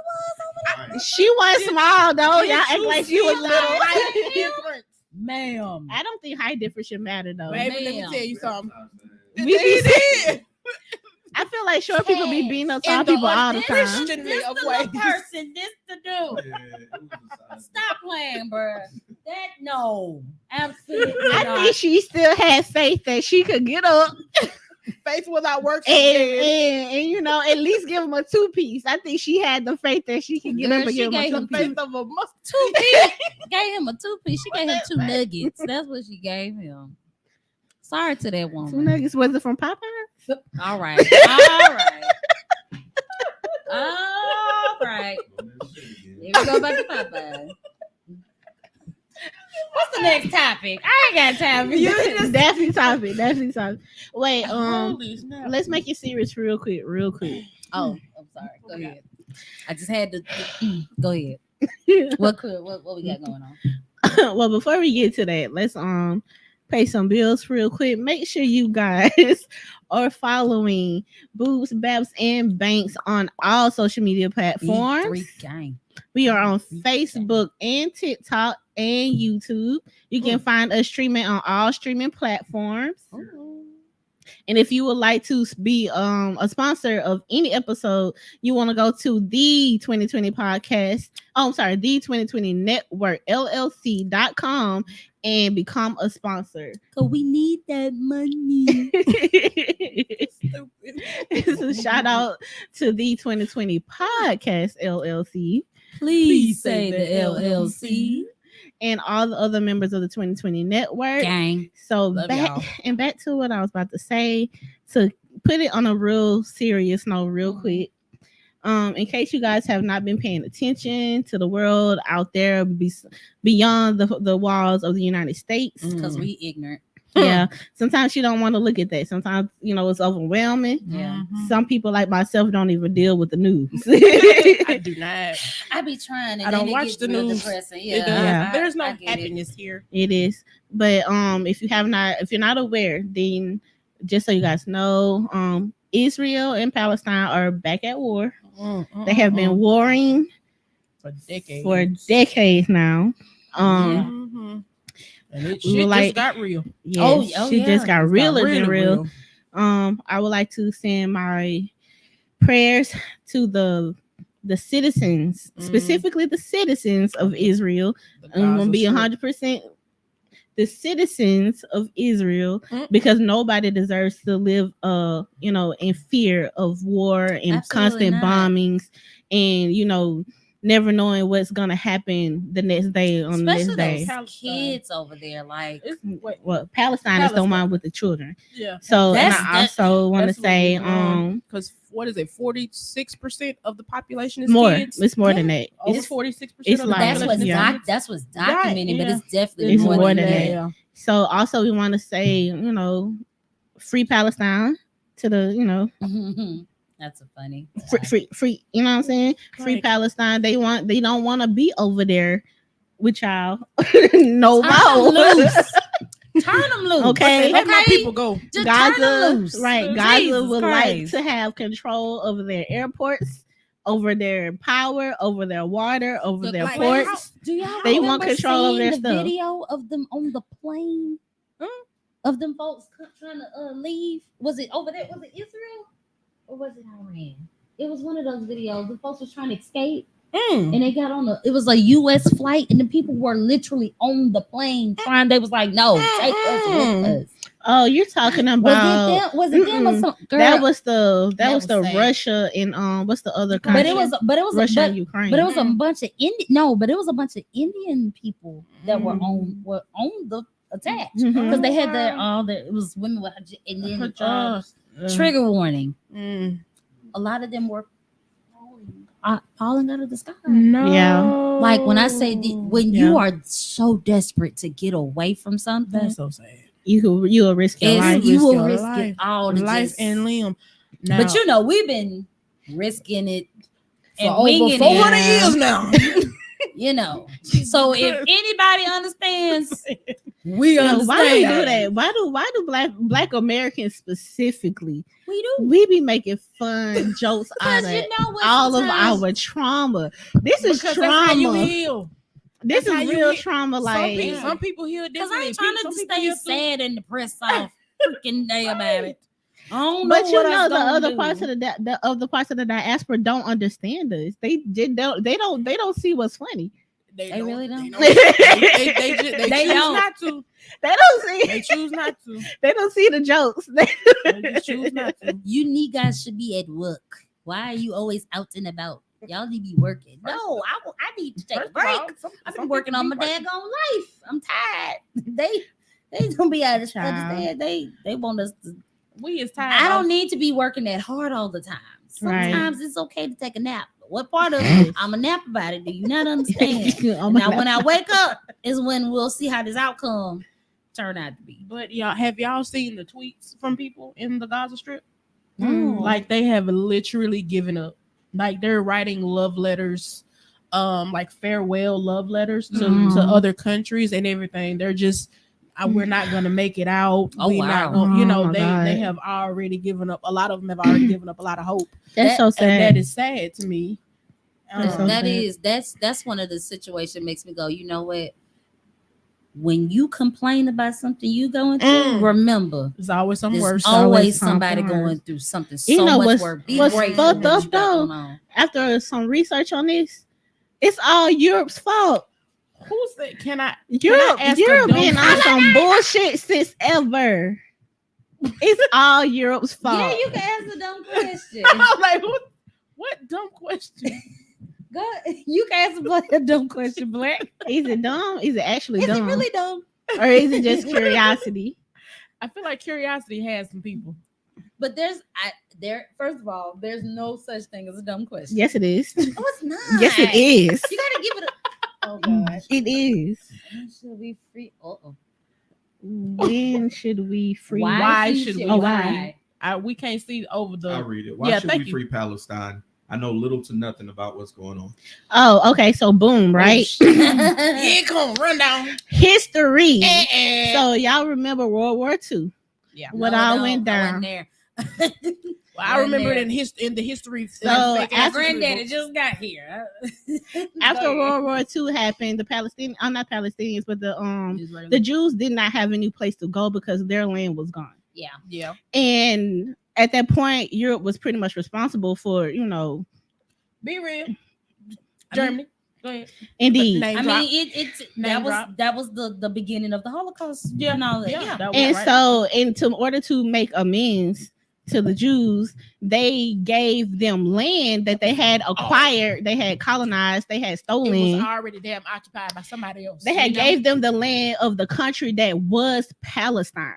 was over there? She wasn't small though. Y'all act like she was little. Ma'am. I don't think height difference should matter though. Baby, let me tell you something. I feel like short people be beating up tall people all the time. This the person, this to do. Stop playing, bro. Absolutely I not. think she still had faith that she could get up. Faith without work, and you know, at least give him a 2-piece. I think she had the faith that she could get up and give him a 2-piece. 2-piece. Gave him a 2-piece. She gave him 2 nuggets. That's what she gave him. Sorry to that woman. 2 nuggets. Was it from Popeye? All right. Here we go back to Popeye. What's the next topic? I ain't got time for you. Definitely topic. Wait, let's make it serious real quick. Oh, I'm sorry. Go ahead. I just had to go ahead. What we got going on? Well, before we get to that, let's pay some bills real quick. Make sure you guys are following Boobs, Babs, and Banks on all social media platforms. We are on Facebook and TikTok and YouTube. You can find us streaming on all streaming platforms. And if you would like to be a sponsor of any episode, you want to go to the 2020 podcast. The 2020 Network LLC.com and become a sponsor. Cause we need that money. It's a shout out to the 2020 Podcast LLC. Please say the LLC. And all the other members of the 2020 Network. Gang. So back to what I was about to say, to put it on a real serious note real quick. In case you guys have not been paying attention to the world out there beyond the walls of the United States. Because we ignorant. Yeah. Sometimes you don't want to look at that. Sometimes, it's overwhelming. Yeah. Some people like myself don't even deal with the news. I do not. I be trying. And I don't watch the news. Yeah. There's no happiness here. It is. But if you're not aware, then just so you guys know, Israel and Palestine are back at war. They have been warring for decades now. And it just got real. Yes, just got realer than real. I would like to send my prayers to the citizens, specifically the citizens of Israel. I'm gonna be 100% the citizens of Israel because nobody deserves to live in fear of war and Absolutely constant not. bombings and never knowing what's gonna happen the next day on the Especially next day. those kids over there, like Well, Palestine is the one with the children. Yeah. So and That's- I also want to That's what we say want. Because what is it? 46% of the population is more. kids. It's more than that. Over It's 46% it's of the like- that's population what's is yeah. kids. that's what's documented, but yeah. it's definitely It's more, more than than that. that. Yeah. So also we want to say free Palestine to the That's a funny. free. You know what I'm saying? Free Right. Palestine. They don't want to be over there with y'all no Turn them more. loose. Turn them loose. Okay. Let my Okay? people go. Just turn them Gaza, loose. right? Gaza Jesus would like Christ. to have control over their airports, over their power, over their water, over their Like, ports. Do y'all They remember want control over seeing their the stuff. video of them on the plane? Of them folks trying to leave? Was it over there? Was it Israel? Or was it Iran? It was one of those videos. The folks was trying to escape. And they got on it was a U.S. flight, and the people were literally on the plane trying. They was like, "No, take us with us." Oh, you're talking about Was it them or something? that was the was sad. Russia and what's the other But country? it was Russia but, and Ukraine. but it was a bunch of but it was a bunch of Indian people that were on the attack because they had it was women with and then trigger warning. A lot of them were falling out of the sky. No. Yeah. Like when I say when you are so desperate to get away from something, That's so sad. You will risk your life. you will your risk life. it all to Life just, and limb. Now, but we've been risking it for and over winging 400 it. years now. So if anybody understands, we Why do we understand. do that? Why do black Americans specifically? We do. We be making fun jokes out of all of our trauma. This is Because trauma. that's how you heal. This That's how is you real heal. trauma. Like Some people heal Because differently. I ain't trying to Some people stay heal sad and depressed all freaking day about it. I don't know but what the I'm gonna other do. parts of the other parts of the diaspora don't understand us. They don't see what's funny. They really don't. They choose don't. not to. They don't see. They choose not to. They don't see the jokes. They just choose not to. You guys should be at work. Why are you always out and about? Y'all need to be working. No, I need to take a break. I've been working on my daggone life. I'm tired. They don't be out of understand. They want us to. We is tired. I don't need to be working that hard all the time. Sometimes it's okay to take a nap. But what part of it? I'm a nap about it. Do you not understand? Now, when I wake up is when we'll see how this outcome turn out to be. But have y'all seen the tweets from people in the Gaza Strip? Like they have literally given up. Like they're writing love letters, like farewell love letters to other countries and everything. They're just, we're not gonna make it out. We're not gonna, they have already given up. A lot of them have already given up a lot of hope. That's so sad. And that is sad to me. That's one of the situations makes me go, you know what? When you complain about something you going through, remember there's always something worse. Always somebody going through something so much worse. What's fucked up though? After some research on this, it's all Europe's fault. Who said? Europe been on some bullshit since ever. It's all Europe's fault. Yeah, you can ask a dumb question. I'm like, what dumb question? Go, you can answer a dumb question, Black. Is it dumb? Is it actually dumb? Is it really dumb? Or is it just curiosity? I feel like curiosity has some people. But first of all, there's no such thing as a dumb question. Yes, it is. Oh, it's not. Yes, it is. You gotta give it oh god. It is. When should we free? When should we free? Why should we? Why? We can't see over the. I'll read it. Why should we free Palestine? I know little to nothing about what's going on. Oh, okay. So boom, right? Yeah, come run down history. So y'all remember World War II? Yeah. What all went down? I remember it in the history. So after Granddaddy just got here. After World War II happened, the Palestinians, not Palestinians, but the Jews did not have any place to go because their land was gone. Yeah. And at that point, Europe was pretty much responsible for, be real. Germany. Go ahead. Indeed. Name I drop. mean, Name drop. that was the beginning of the Holocaust. Yeah, and all that. yeah, Yeah. that was And right so, in order to make amends to the Jews, they gave them land that they had acquired, they had colonized, they had It stolen. was already damn occupied by somebody else. They had gave them the land of the country that was Palestine.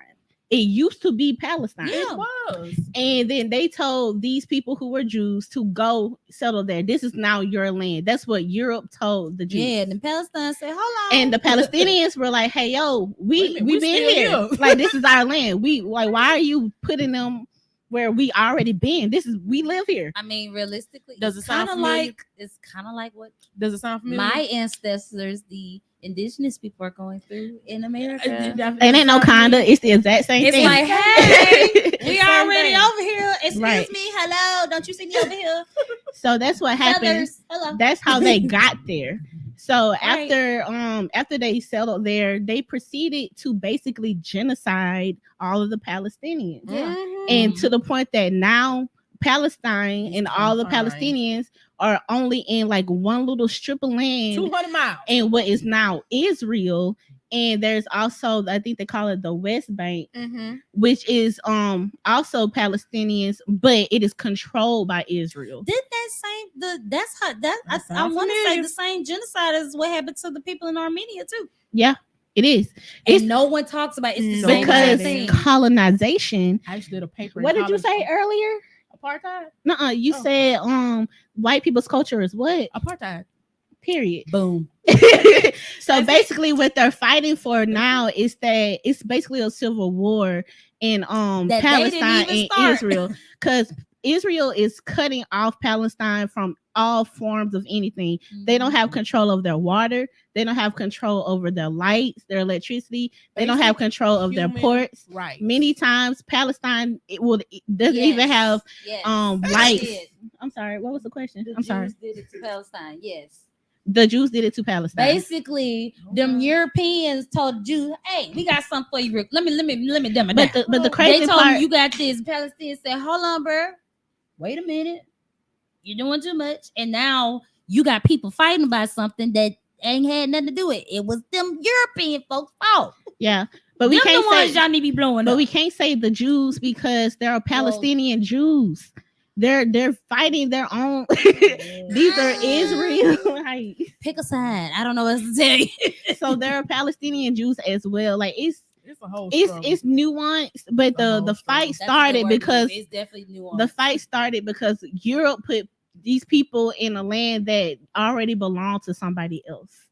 It used to be Palestine. Yeah. It was. And then they told these people who were Jews to go settle there. This is now your land. That's what Europe told the Jews. Yeah, and Palestine said, "Hold on." And the Palestinians were like, "Hey, yo, Wait a minute, we been still here. here. Like, this is our land. We like, why are you putting them where we already been? We live here." I mean, realistically, Does it sound kind of familiar? like it's kind of like what Does it sound familiar? my ancestors, the indigenous people, are going through in America. And ain't no kinda. It's the exact same It's thing. like, hey, we Same already thing. over here. Excuse Right. me, hello. Don't you see me over here? So that's what happened. Southers, hello. That's how they got there. So Right. after they settled there, they proceeded to basically genocide all of the Palestinians. Yeah. And to the point that now Palestine It's and all the confined. Palestinians are only in like one little strip of land 200 miles. in what is now Israel. And there's also, I think they call it the West Bank, which is also Palestinians, but it is controlled by Israel. Did that same that's how that That I sounds want to say familiar. the same genocide as what happened to the people in Armenia too. Yeah, it is. And It's no one talks about it. It's the No, same because thing. colonization. I actually did a paper. What in did you college. say earlier? Apartheid. Nuh-uh, you Oh. said white people's culture is what? Apartheid. Period. Boom. So basically what they're fighting for now is that it's basically a civil war in That they didn't Palestine even and start. Israel, because Israel is cutting off Palestine from all forms of anything. They don't have control of their water. They don't have control over their lights, their electricity. They don't have Basic control of their human ports. Right. Many times Palestine doesn't even have They lights. did. I'm sorry, what was the question? The I'm sorry. Jews did it to Palestine. Yes. The Jews did it to Palestine. Basically, them Europeans told the Jews, "Hey, we got something for you. Let me dumb it But down." the They crazy told part, them, "You got this." Palestinians said, "Hold on, bro. Wait a minute. You're doing too much." And now you got people fighting about something that ain't had nothing to do with it. It was them European folks' fault. yeah. But we Them can't the ones say y'all need to be blowing But up. we can't say the Jews because there are Palestinian Jews. They're fighting their own. These are Israel. Pick a side. I don't know what to tell you. So there are Palestinian Jews as well. Like It's a whole struggle. it's nuanced, but It's a whole the fight That's a good started word, because it's definitely nuanced. the fight started because Europe put these people in a land that already belonged to somebody else.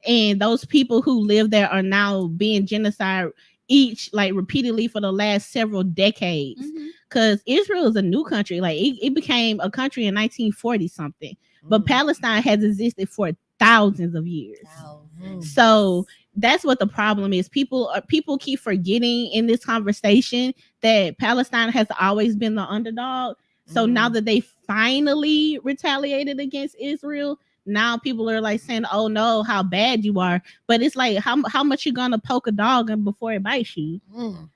And those people who live there are now being genocide each like repeatedly for the last several decades. Because Israel is a new country. Like it became a country in 1940 something. But Palestine has existed for thousands of years. So that's what the problem is. People keep forgetting in this conversation that Palestine has always been the underdog. So now that they finally retaliated against Israel, now people are like saying, "Oh no, how bad you are." But it's like how much you gonna poke a dog and before it bites you,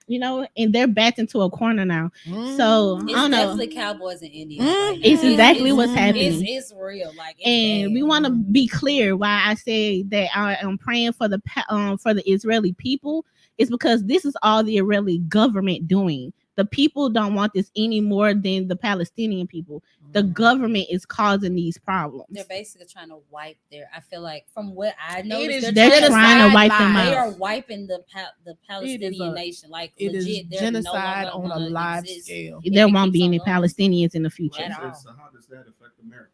you know? And they're backed into a corner now. So It's I don't know. definitely Cowboys and Indians. Right now. It's exactly what's happening. It's real. Like, it's And bad. we want to be clear why I say that I am praying for the Israeli people. It's because this is all the Israeli government doing. The people don't want this any more than the Palestinian people. The government is causing these problems. They're basically trying to wipe I feel like from what I know, they're trying to wipe them They out. are wiping the Palestinian nation. Like, it legit, is genocide on a live scale. There won't be any Palestinians in the future. At all. So how does that affect America?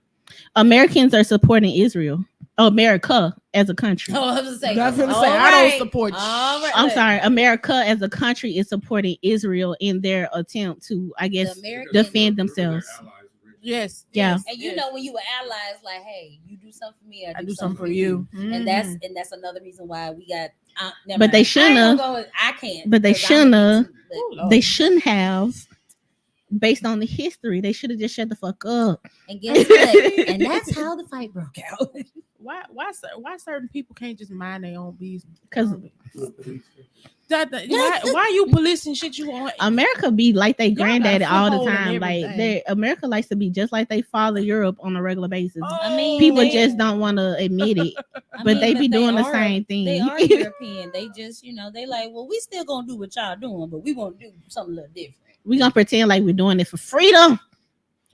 Americans are supporting Israel. America as a country. Oh, I was gonna say, Definitely all say, I don't right. support you. All right. I'm sorry. America as a country is supporting Israel in their attempt to, I guess, The American- defend themselves. Yes. Yeah. yes, And you yes. know, when you were allies, like, hey, you do something for me, I do something for you. And that's another reason why we got. Never But they mind. shouldn't I ain't have. gonna go- I can't. But they 'cause I'm shouldn't have. into- Ooh, Lord. They shouldn't have. based on the history. They should have just shut the fuck up. And guess what? And that's how the fight broke out. Why certain people can't just mind their own business? Because why you policing shit you want? America be like they Y'all got a granddaddy all the foothold in time. Like everything. America likes to be just like they father Europe on a regular basis. I mean, People they- just don't want to admit it, I but mean, they be doing the are- same thing. They are European. They just, they like, well, we still gonna do what y'all doing, but we gonna do something a little different. We gonna pretend like we're doing it for freedom.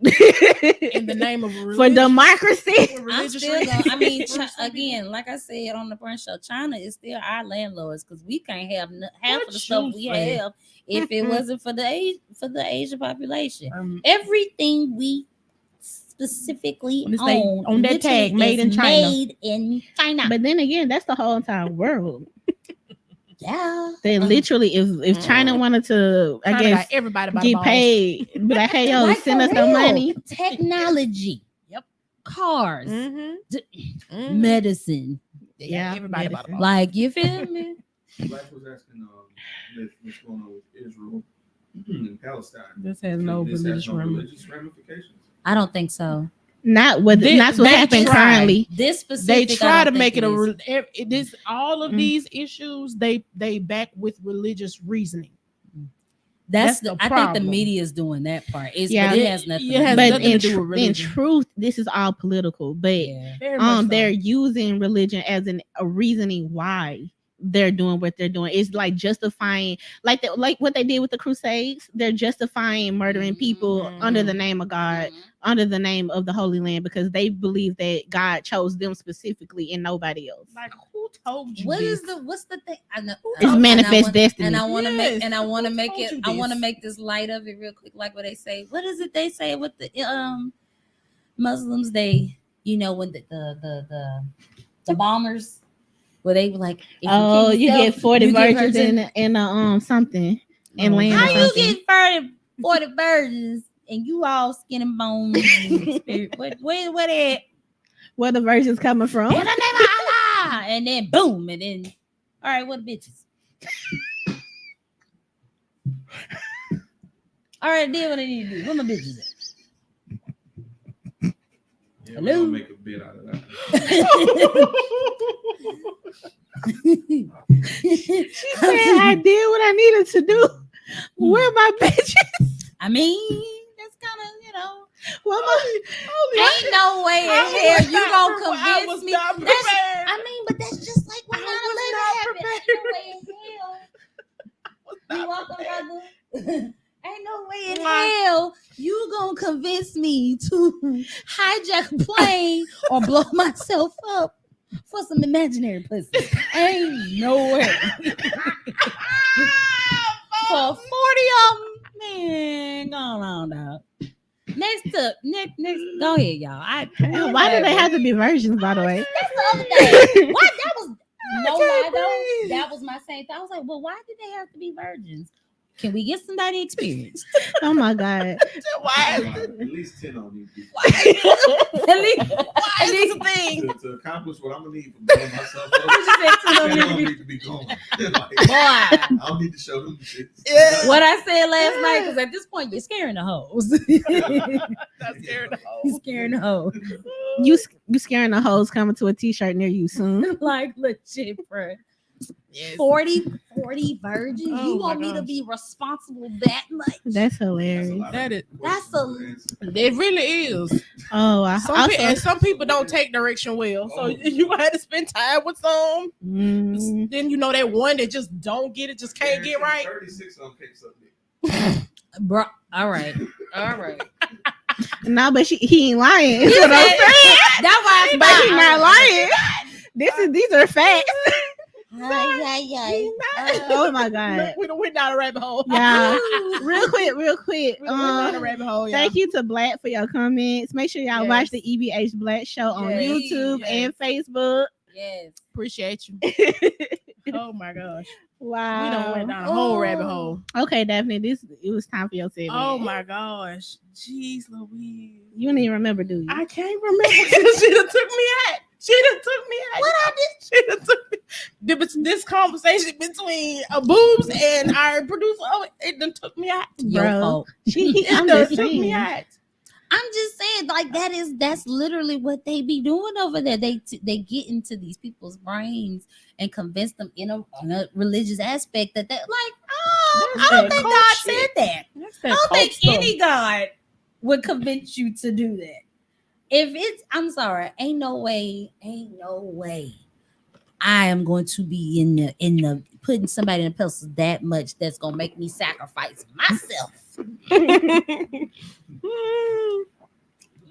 In the name of for democracy. I'm still gonna, I mean, again, like I said on the brunch show, China is still our landlords because we can't have half of the stuff we have if it wasn't for the Asian population. Everything we specifically own on that tag, made in China. Made in China. But then again, that's the whole entire world. Yeah. They literally, if China wanted to, I guess, everybody get paid, be like, hey, yo, Like send for us the real. money. Technology. Yep. Cars. Mm-hmm. Medicine. Yeah, everybody medicine. bought Like, you feel me? Black was asking what's going on with Israel and Palestine. This has no religious ramifications. I don't think so. Not what that's what they happened try. currently. This specific, They try I to don't make think it this all of these issues they back with religious reasoning. That's the I think problem. the media is doing that part. But Yeah. it has nothing. It has But nothing to in, do with in religion. truth, this is all political. But Yeah. Very much so. they're using religion as a reasoning why they're doing what they're doing. It's like justifying, like what they did with the Crusades. They're justifying murdering people under the name of God, under the name of the Holy Land, because they believe that God chose them specifically and nobody else. Like, who told you What's the thing? I know It's manifest destiny. And I want to Yes. make Who make told it. you I want to this? make this light of it real quick. Like what they say. What is it they say with the Muslims? They when the bombers. Where they were like, if Oh, kill you yourself, get 40 you get virgins in something and land. How or you something. get 40 virgins and you all skin and bones and spirit? Where they at? Where the virgins coming from? In the name of Allah! And then boom, and then all right, what bitches? All right, did what I need to do. Where my bitches at? Yeah, Hello? we're gonna make a bit out of that. She said I did what I needed to do. Where my bitches? I mean, that's kind of, Where my ain't no way in hell you gonna I was convince me. not That's, prepared. I mean, but that's just like when 9/11 happened. Ain't no way in hell. You welcome, brother. Ain't no way in hell you gonna convince me to hijack a plane or blow myself up for some imaginary pussy. Ain't no way. For 40 of them, man, go on now. Next, go ahead, y'all. Why do they have to be virgins, by the way? That's the other thing. Why that was no lie though. That was my same thing. I was like, well, why did they have to be virgins? Can we get somebody experienced? Oh my God. At least 10 on these people. At least Why is this a thing? To accomplish what I'm gonna need for blowing myself up, 10 don't need to be going. Boy, I don't need to show them the shit. Yeah. what I said last night, because at this point you're scaring the hoes. That's scared the whole. You're scaring the hoes. You scaring the hoes coming to a t-shirt near you soon. Like legit, bro. Yes. 40 virgins. Oh You my want me to gosh. be responsible that much? That's hilarious. That is. That's It really is. Oh, I And some people don't take direction well, so you gonna have to spend time with some. Then that one that just don't get it, just can't get right. 36 on cakes up there. bro. All right. No, but he ain't lying. That's what I'm saying. That's why I But he not lying. These are facts. Oh my God. We went down a rabbit hole. Yeah. Real quick. We went down a rabbit hole. Yeah. Thank you to Black for your comments. Make sure y'all watch the EBH Black show on Yes. YouTube Yes. and Facebook. Yes. Appreciate you. Oh my gosh. Wow. We done went down a whole rabbit hole. Okay, Daphne, it was time for your segment. Oh my gosh. Jeez Louise. You don't even remember, do you? I can't remember. She done took me out. What I did? She done took me. this conversation between boobs and our producer. Oh, it done took me out, Your Bro. fault. I'm done just took me saying. out. I'm just saying, like that's literally what they be doing over there. They get into these people's brains and convince them in a religious aspect that they're like, I That's don't that think cult God shit. said that. That's I that don't cult think stuff. any God would convince you to do that. If it's, I'm sorry, ain't no way. I am going to be in the putting somebody in a pedestal that much that's gonna make me sacrifice myself.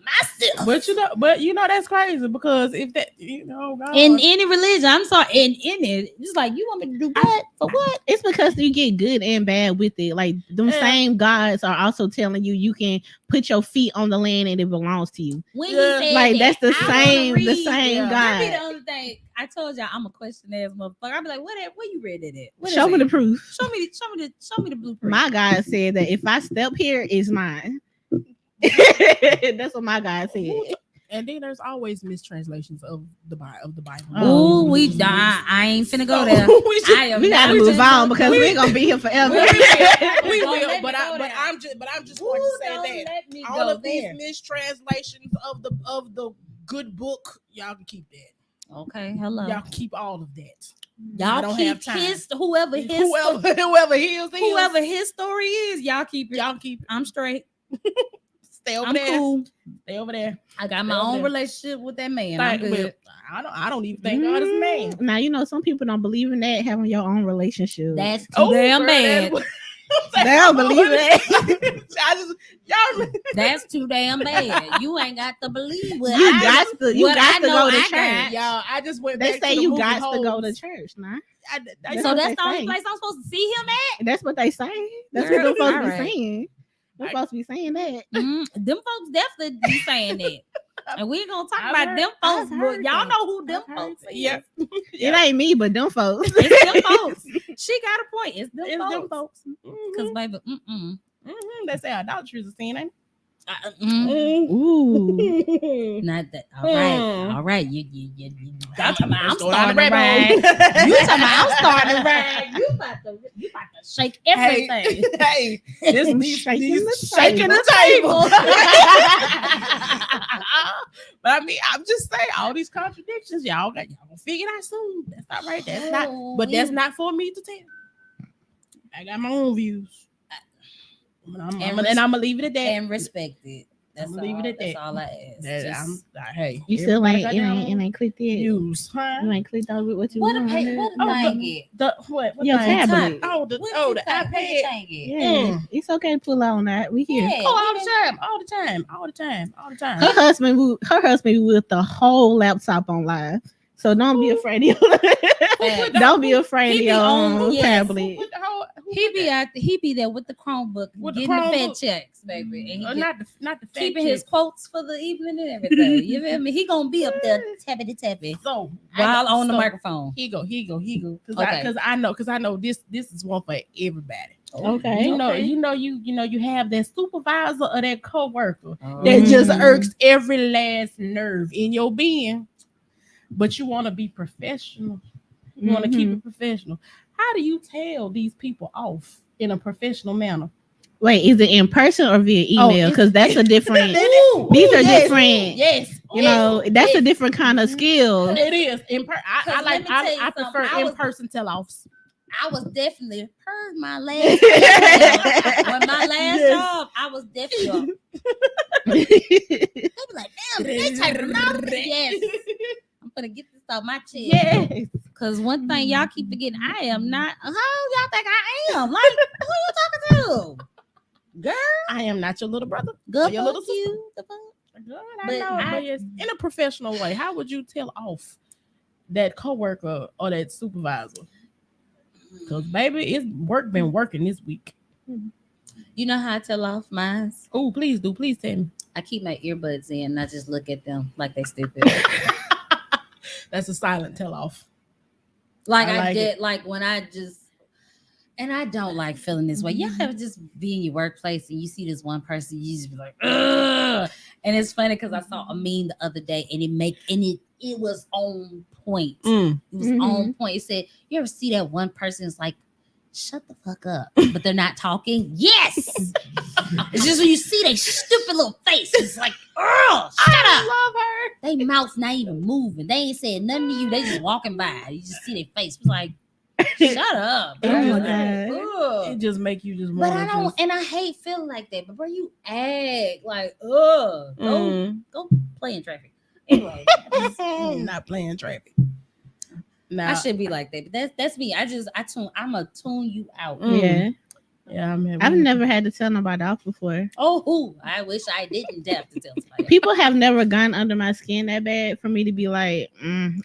Myself. But that's crazy because if that God. In any religion, I'm sorry, in it, it's like you want me to do what for what? It's because you get good and bad with it. Like them same gods are also telling you can put your feet on the land and it belongs to you. When Yeah. he said Like that, that's the I wanna same read- Yeah. God. That be the only thing. I told y'all I'm a question ass motherfucker. I be like, where you read it at? What Show is me the it? proof. Show me the blueprint. My God said that if I step here, it's mine. That's what my God said. And then there's always mistranslations of the Bible. Ooh, I ain't finna go there. We gotta move on because we're gonna be here forever. We Don't will, let me but go there. I'm just going to say that all of these mistranslations of the good book, y'all can keep that. Okay, hello. Y'all can keep all of that. Y'all I don't keep have time. whoever his story is, y'all keep it. Y'all keep it. I'm straight. Stay over I'm there. cool. Stay over there. I got my Stay over own there. relationship with that man. I'm Well, good. I don't even think God is a man. Now some people don't believe in that having your own relationship. That's too damn girl, bad. They don't believe that. That's too damn bad. You ain't got to believe what You I got to go to I church. got. Y'all, I just went They back say to the you movie got to go Homes. to church, nah. So what that's they the only say. place I'm supposed to see him at. That's what they say. That's Girl, what them folks be alright. saying. Them folks be saying that. Them folks definitely be saying that. And we ain't gonna talk I've about heard- them folks, I've but heard y'all that. know who them I've heard folks that. is. Yep. It ain't me, but them folks. It's them folks. She got a point. It's them It's folks. them folks. Because baby, They say idolatry is a sin, ain't Ooh. Not that. All right. You got to I'm Let's go down starting the to rabbit rag. hole. You talking about I'm starting to rag. You about to shake everything. Hey, this Shaking the shaking table. the table. But I mean, I'm just saying, all these contradictions, y'all gonna figure it out soon. That's not right. That's not. But that's not for me to tell. I got my own views, and I'm gonna leave it at that. And respect it. That's I'm all. gonna leave it at That's that. all I ask. Hey, You still everybody ain't got their own ain't clicked yet. views, huh? You ain't clicked on what you What want. a thing it. What Your thing? tablet. The What iPad. thing it? Yeah, it's okay. Pull out on that. We here. Yeah, All the time. Her husband with the whole laptop on live. So don't be afraid of don't be afraid of He be your on- own yes. tablet. He be there with the Chromebook, With the getting the Chromebook. Fed checks, baby, and he Not the keeping his quotes for the evening and everything. You feel me? He gonna be up there tappity So while on the microphone. He go. Okay. Because I know this is one for everybody. Okay. You have that supervisor or that coworker Oh. that just irks every last nerve in your being, but you want to be professional. You want to keep it professional. How do you tell these people off in a professional manner? Wait, is it in person or via email? Because that's a different. Ooh, these are yes, different. Yes, You know, that's a different kind of skill. It is. I 'Cause prefer I was- in-person tell-offs. I was definitely heard my last job. When my last job, I was definitely they be like, damn, they type them out. Yes. I'm gonna get this off my chest. Yes. Cause one thing y'all keep forgetting, I am not. How y'all think I am? Like, who you talking to? Girl, I am not your little brother. good your fuck little sister. you. The fuck? Good, But but yes, in a professional way, how would you tell off that coworker or that supervisor? Because baby, it's been working this week. You know how I tell off mine? Oh, please tell me. I keep my earbuds in and I just look at them like they stupid. That's a silent tell off. Like I I, like did, like when I just, and I don't like feeling this way. Y'all ever just be in your workplace and you see this one person, you just be like, ugh, And it's funny because I saw a meme the other day, and it was on point. Mm. It was on point. It said, "You ever see that one person is like, shut the fuck up,' but they're not talking?" Yes. It's just when you see their stupid little face, it's like, "Girl, shut up." Love her. They mouth not even moving. They ain't saying nothing to you. They just walking by. You just see their face. It's like, shut up. Oh Bro. my Like, God. ugh. It just make you just. But I wanna don't, just- and I hate feeling like that. But bro, you act like, go play in traffic. Anyway, Not playing traffic. Nah, I should be like that. But that's me. I'ma tune you out. Yeah. Yeah, I'm I've never had to tell nobody off before. Oh, I wish I didn't have to tell somebody. People have never gone under my skin that bad for me to be like,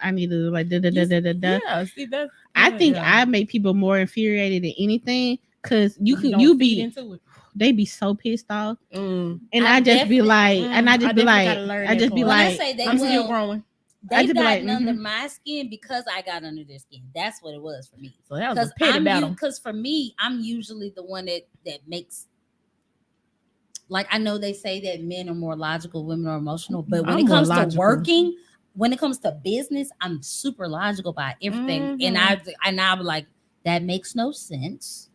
I need to like da. Yeah, see that. I think yeah. I make people more infuriated than anything because don't feed be into it. they be so pissed off, Mm. and I I just be definitely- like, and I just be definitely like, gotta learn I that just be part. When I like, say they I'm still will, growing. I they've just be like, gotten under my skin because I got under their skin. That's what it was for me. So that was a petty battle. Because for me, I'm usually the one that makes. Like, I know they say that men are more logical, women are emotional, but when I'm it more comes to logical. working, when it comes to business, I'm super logical about everything. And I'm like, that makes no sense.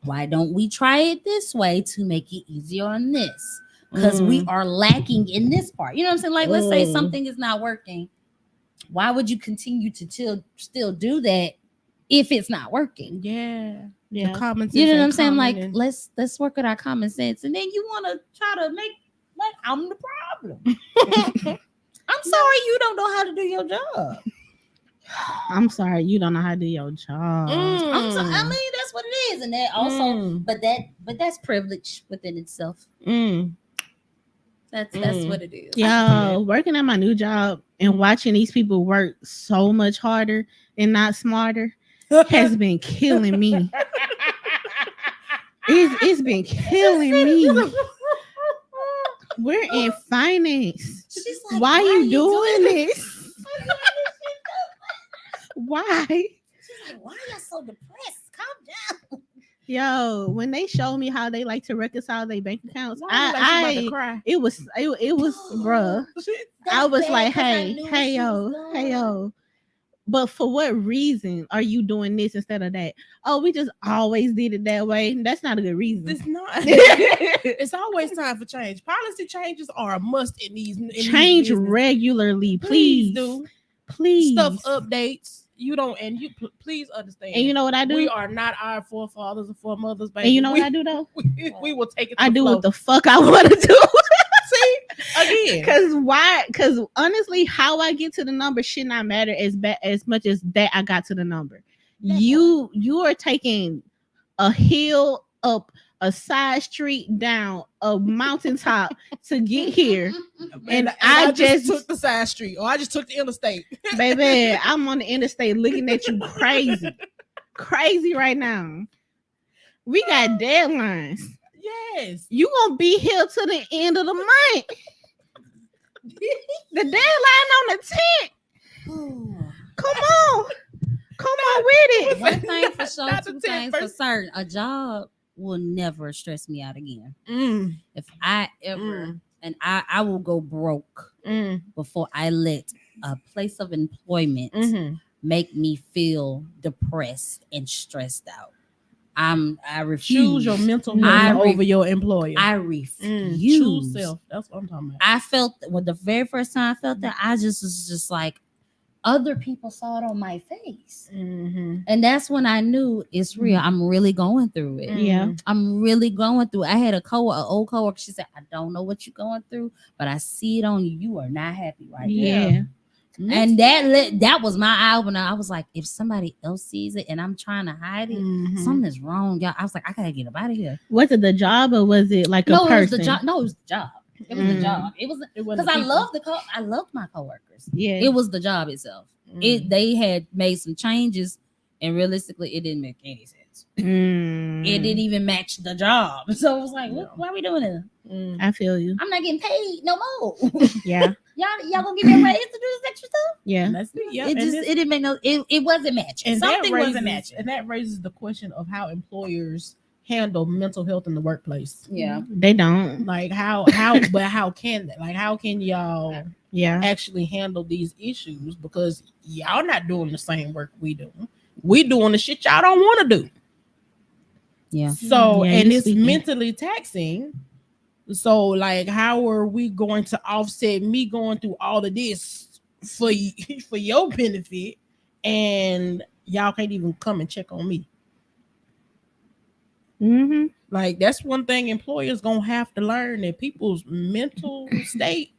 Why don't we try it this way to make it easier on this? Because we are lacking in this part. You know what I'm saying? Like, let's say something is not working. Why would you continue to still do that if it's not working? Yeah. yeah, The common sense. You know what I'm and saying? Like, common and- let's work with our common sense, and then you want to try to make like I'm the problem. I'm sorry you don't know how to do your job. I'm sorry, you don't know how to do your job. I'm sorry. I mean, that's what it is, and that also, but that's privilege within itself. That's what it is. Yo, working at my new job and watching these people work so much harder and not smarter has been killing me. It's been killing me. We're in finance. She's like, Why are you doing this? Why? She's like, why are you so depressed? Calm down. Yo, when they showed me how they like to reconcile their bank accounts, Why you like she about to cry? it was bruh. I was like, hey yo. But for what reason are you doing this instead of that? Oh, we just always did it that way. That's not a good reason. It's not. It's always time for change. Policy changes are a must in these. Change regularly, please. do. Please. Stuff updates. You don't, and you please understand. And you know what I do? We are not our forefathers or foremothers, baby. And you know what I do though? We will take it. I do flow. what the fuck I want to do. See again. Because why? Because honestly, how I get to the number should not matter as much as that I got to the number. You are taking a hill up, a side street down, a mountaintop to get here, and I just took the side street, or I just took the interstate. baby, I'm on the interstate looking at you crazy right now. We got deadlines. Yes. You gonna be here to the end of the month. The deadline on the 10th. Come on with it. One thing for sure, Not the two 10th things for first. certain. A job will never stress me out again. If I ever, and I will go broke before I let a place of employment make me feel depressed and stressed out. I refuse. Choose your mental health over your employer. I refuse. True self. That's what I'm talking about. I felt the very first time I felt that, I just was just like, other people saw it on my face. And that's when I knew it's real. I'm really going through it. Yeah. I'm really going through it. I had an old coworker. She said, I don't know what you're going through, but I see it on you. You are not happy right now. And that was my eye opener. I was like, if somebody else sees it and I'm trying to hide it, something's wrong, y'all. I was like, I gotta get up out of here. Was it the job or was it like a person? It was the job. No, it was the job. It was the job. It was because I loved my coworkers. Yeah. It was the job itself. They had made some changes, and realistically, it didn't make any sense. It didn't even match the job. So it was like, why are we doing it? I feel you. I'm not getting paid no more. Yeah. Y'all gonna give me a raise to do this extra stuff? Yeah. That's it. Yeah. It didn't make no. It wasn't matching. And Something that raises, wasn't matching. And that raises the question of how employers handle mental health in the workplace. Yeah. They don't. Like how but how can that? Like how can y'all actually handle these issues, because y'all not doing the same work we do. We doing the shit y'all don't want to do. Yeah. So Yeah, and you it's speaking. mentally taxing. So like how are we going to offset me going through all of this for for your benefit, and y'all can't even come and check on me? Mm-hmm. Like that's one thing employers gonna have to learn, that people's mental state,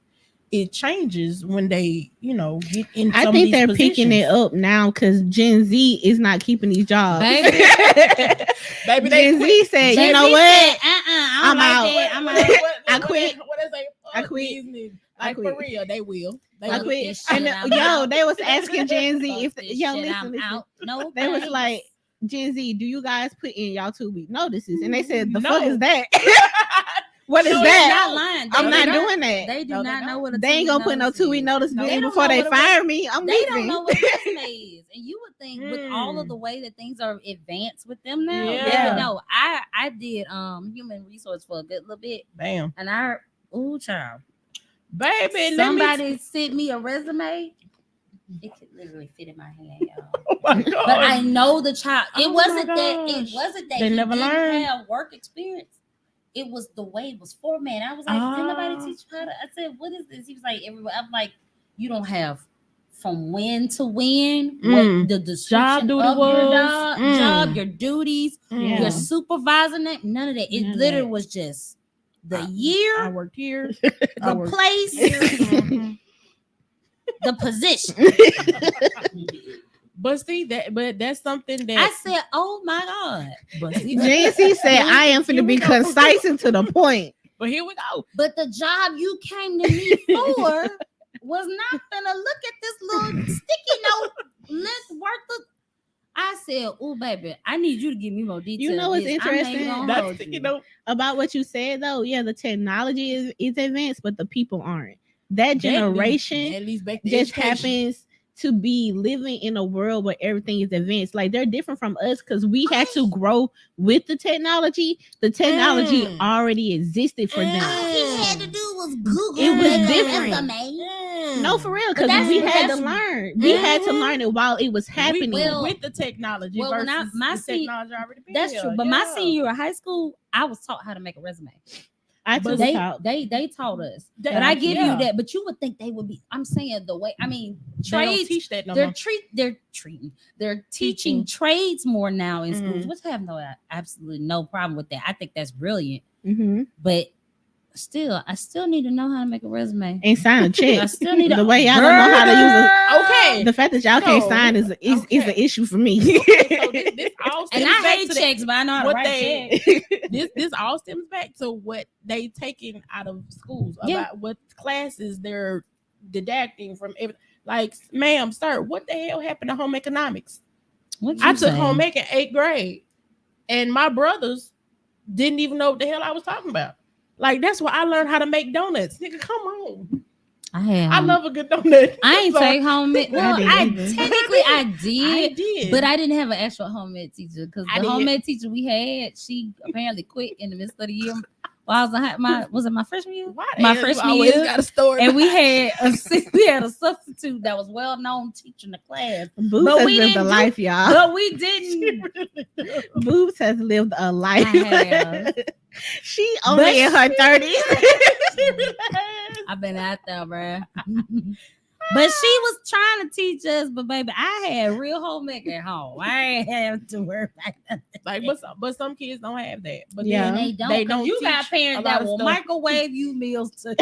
it changes when they, get in I some think of these they're positions. picking it up now because Gen Z is not keeping these jobs. Baby. Baby, Gen Z said, you know what? I'm out. That. I'm out. I quit. What is they? I quit. Like I quit. for real, they will. They I will. quit. this shit, And I'm yo, out. they was asking Gen Z if Fuck this yo shit, listen. out. No, They was thanks. like, Gen Z, do you guys put in y'all 2-week notices? And they said, the No. fuck is that? What is No, They're that? not lying. I'm They not don't. doing that. They do No, they not know don't. what a They ain't gonna put no 2-week notice No. in They don't before know they what a fire me. I'm They leaving. don't know what a resume is, and you would think with all of the way that things are advanced with them now, Yeah. they would know. I did human resource for a good little bit, Bam, and child, baby. somebody sent me a resume. It could literally fit in my hand, y'all. Oh my god! But I know the child. It Oh my wasn't that. gosh. It wasn't that They he never didn't learned. have work experience. It was the way it was formatted. I was like, did nobody Ah. teach you how to? I said, what is this? He was like, everybody. I'm like, you don't have from when to when what the description duty of your was. job, your duties, Yeah. your supervising that. None of that. It None of literally that. was just the I year, worked here. I the worked place, here. Mhm. the position. But see but that's something that I said, oh my God. But see, Gen Z said, I am Here finna we be go. concise and to the point. But here we go. But the job you came to me for was not gonna look at this little sticky note list worth of. I said, "Oh, baby, I need you to give me more details." You know what's interesting? That's About what you said though. Yeah, the technology is advanced, but the people aren't. That generation at least back to just education. happens to be living in a world where everything is advanced. Like they're different from us because we had to grow with the technology. The technology already existed for them. All he had to do was Google. It was make a different. resume. No, for real, But because that's- we had to that's- learn. We had to learn it while it was happening. with the technology Well, when versus my the sen- technology already been That's here. true. But my Yeah. senior year of high school, I was taught how to make a resume. I But took They taught. they taught us. That- But I give yeah. you that. But you would think they would be. I'm saying the way. I mean, They don't trades. teach that no They're more. They're teaching trades more now in schools, Mhm. which I have absolutely no problem with that. I think that's brilliant. Mm-hmm. But I still need to know how to make a resume. And sign a check. I still need the way y'all don't know how to use it. Okay. The fact that y'all can't So, sign is an issue for me. Okay, so this all stems And I back hate to checks, but I know how to what write checks. this all stems back to what they taking out of schools Yeah. about what classes they're didacting from every, like, ma'am, sir, what the hell happened to home economics? What I you took saying? home ec in 8th grade, and my brothers didn't even know what the hell I was talking about. Like, that's why I learned how to make donuts. Nigga, come on. I love a good donut. I ain't So- take home ec. Well, I didn't either. technically I I did, did. but I didn't have an actual home ec teacher because I the home did. ec teacher we had, she apparently quit in the midst of the year. While I was it my freshman year? Why the My hell you freshman always year, got a story? and we had a substitute that was well known teaching the class, Boobs But has we lived a didn't do- life, y'all. but we didn't. Boobs has lived a life. I have. She only in her 30s. I've been out there, bruh. But she was trying to teach us, but baby, I had real home ec at home. I ain't have to worry about nothing. Like, but some kids don't have that. But Yeah. then And they don't. They 'Cause don't You got teach parents a lot that of will stuff. microwave you meals too.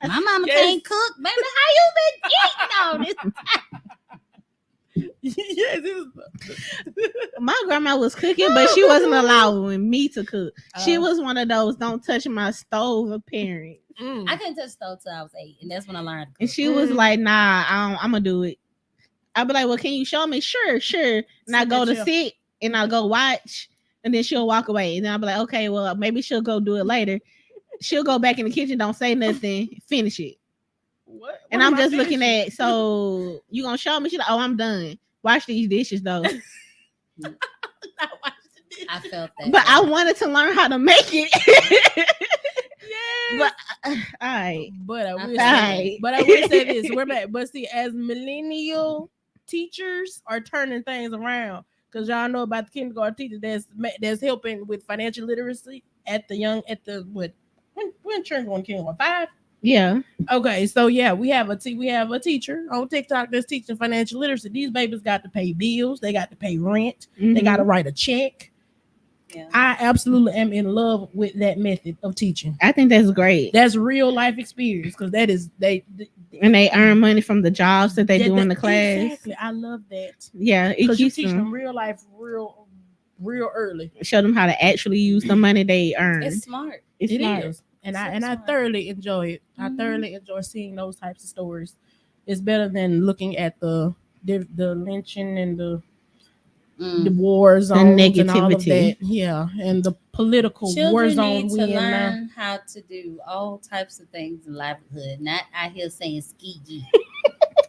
My mama Yes. can't cook, baby. How you been eating all this? Yes, it My grandma was cooking, but she wasn't allowing me to cook. She Oh. was one of those don't touch my stove parents. was. I couldn't touch stove till I was 8, and that's when I learned to And cook. she was like, nah, I'm gonna do it. I'd be like, well, can you show me? Sure. And I Sit go there, to chill. sit and I'll go watch. And then she'll walk away. And then I'll be like, okay, well, maybe she'll go do it later. She'll go back in the kitchen, don't say nothing, finish it. What? And What I'm am I just looking finishing? at, so you gonna show me? She's like, oh, I'm done. Wash these dishes though. Not watching I felt that. But I wanted to learn how to make it. Yes. But all right. But I will Alright. say, but I will say this: we're back. But see, as millennial teachers are turning things around, because y'all know about the kindergarten teachers that's helping with financial literacy at the when children going to kindergarten 5. Yeah. Okay, so yeah, we have a teacher on TikTok that's teaching financial literacy. These babies got to pay bills, they got to pay rent, they got to write a check. Yeah. I absolutely am in love with that method of teaching. I think that's great. That's real life experience because that is And they earn money from the jobs that they do in the class. Exactly, I love that. Yeah, Because you teach them real life, real early. Show them how to actually use the money they earn. It's smart. It smart. is, and I thoroughly enjoy it. I thoroughly enjoy seeing those types of stories. It's better than looking at the lynching and the war zones and all of that. Yeah, and the political war Children zone need we to in now. learn how to do all types of things in livelihood, not out here saying ski.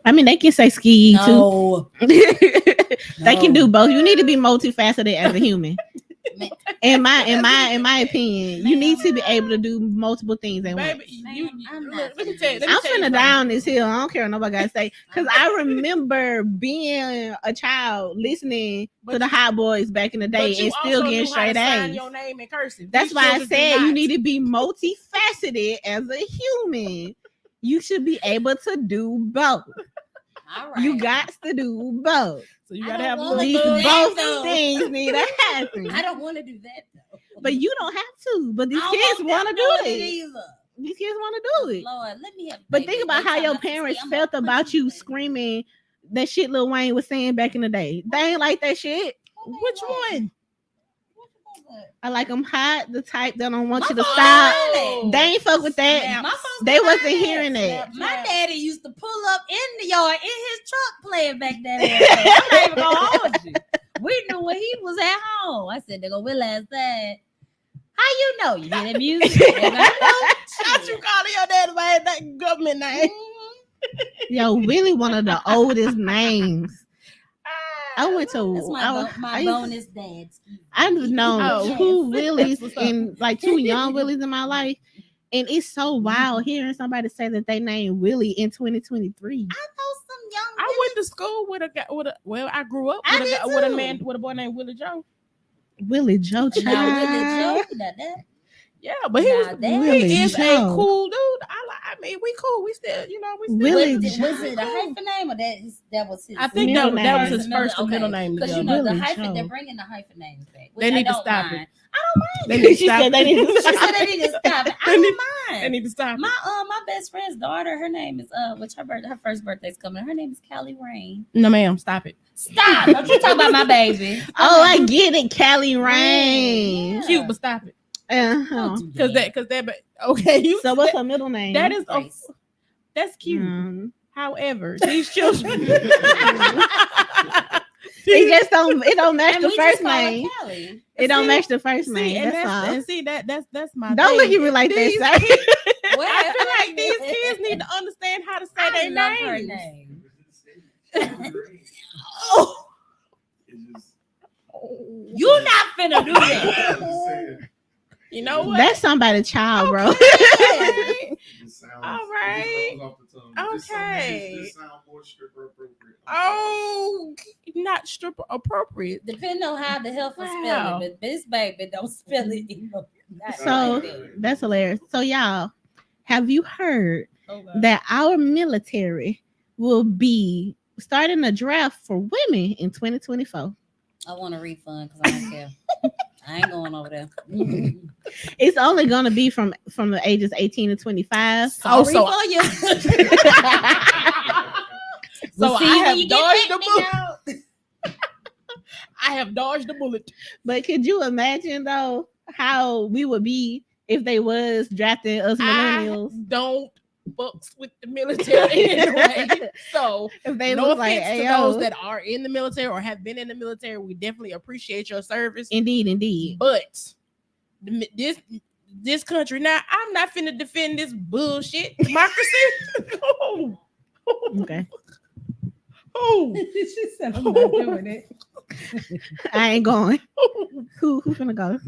I mean, they can say ski too. No. They can do both. You need to be multifaceted as a human. In my opinion, you need to be able to do multiple things at once. Let me tell you. I'm finna down this hill. I don't care what nobody got to say. Because I remember being a child listening to the Hot Boys back in the day and still getting straight A's. Your name in cursive. That's why I said you need to be multifaceted as a human. You should be able to do both. All right. You got to do both. So you gotta have both things need to happen. I don't want to do that though. But you don't have to. But these kids want to do it. These kids want to do it. Lord, let me have. But think about how your parents felt about you screaming that shit Lil Wayne was saying back in the day. They ain't like that shit. Which one? I like them hot, the type that don't want you to stop. They ain't fuck with that. They wasn't hearing that. My daddy used to pull up in the yard in his truck playing back that ass. I'm not even gonna hold you. We knew when he was at home. I said, they're gonna realize that. How you know? You hear that music? Not you calling your daddy by that government name. Yo, really one of the oldest names. I went to my bonus dad. I've known 2 Willies and like 2 young Willies in my life. And it's so wild hearing somebody say that they named Willie in 2023. I know some young I went to school with a guy I grew up with a boy named Willie Joe. Willie Joe, child. Yeah, but he is a cool dude. I mean, we cool. We still, Willie was it a hyphen name or that was his? I think that was his first and middle name. Because the hyphen, they're bringing the hyphen names back. They need to stop it. I don't mind. They need to stop it. She said they need to stop it. I don't mind. They need to stop it. My best friend's daughter, her name is which her first birthday's coming. Her name is Callie Rain. No, ma'am, stop it. Stop! Don't you talk about my baby? Oh, I get it, Callie Rain. Yeah. Cute, but stop it. Because that. Okay. So what's her middle name? That is that's cute. However, these children. It just don't match the first name. It don't match the first name. That's my. Don't look at me like that. I feel like these kids need to understand how to say their name. You're not finna do that. You know what? That's somebody's child, bro. All right. Okay. This sound more stripper appropriate. Oh, not stripper appropriate. Depending on how the hell for spell it, but this baby don't spell it. So that's hilarious. So y'all, have you heard that our military will be starting a draft for women in 2024? I want a refund because I don't care. I ain't going over there. It's only going to be from the ages 18 to 25. Sorry for you. So I have dodged the bullet. I have dodged the bullet. But could you imagine though how we would be if they was drafting us millennials? I don't books with the military anyway. So if they no look offense like to those that are in the military or have been in the military, we definitely appreciate your service. Indeed. But this country now, I'm not finna defend this bullshit democracy. Okay. Who? She said, I'm not doing it. I ain't going. Who finna go?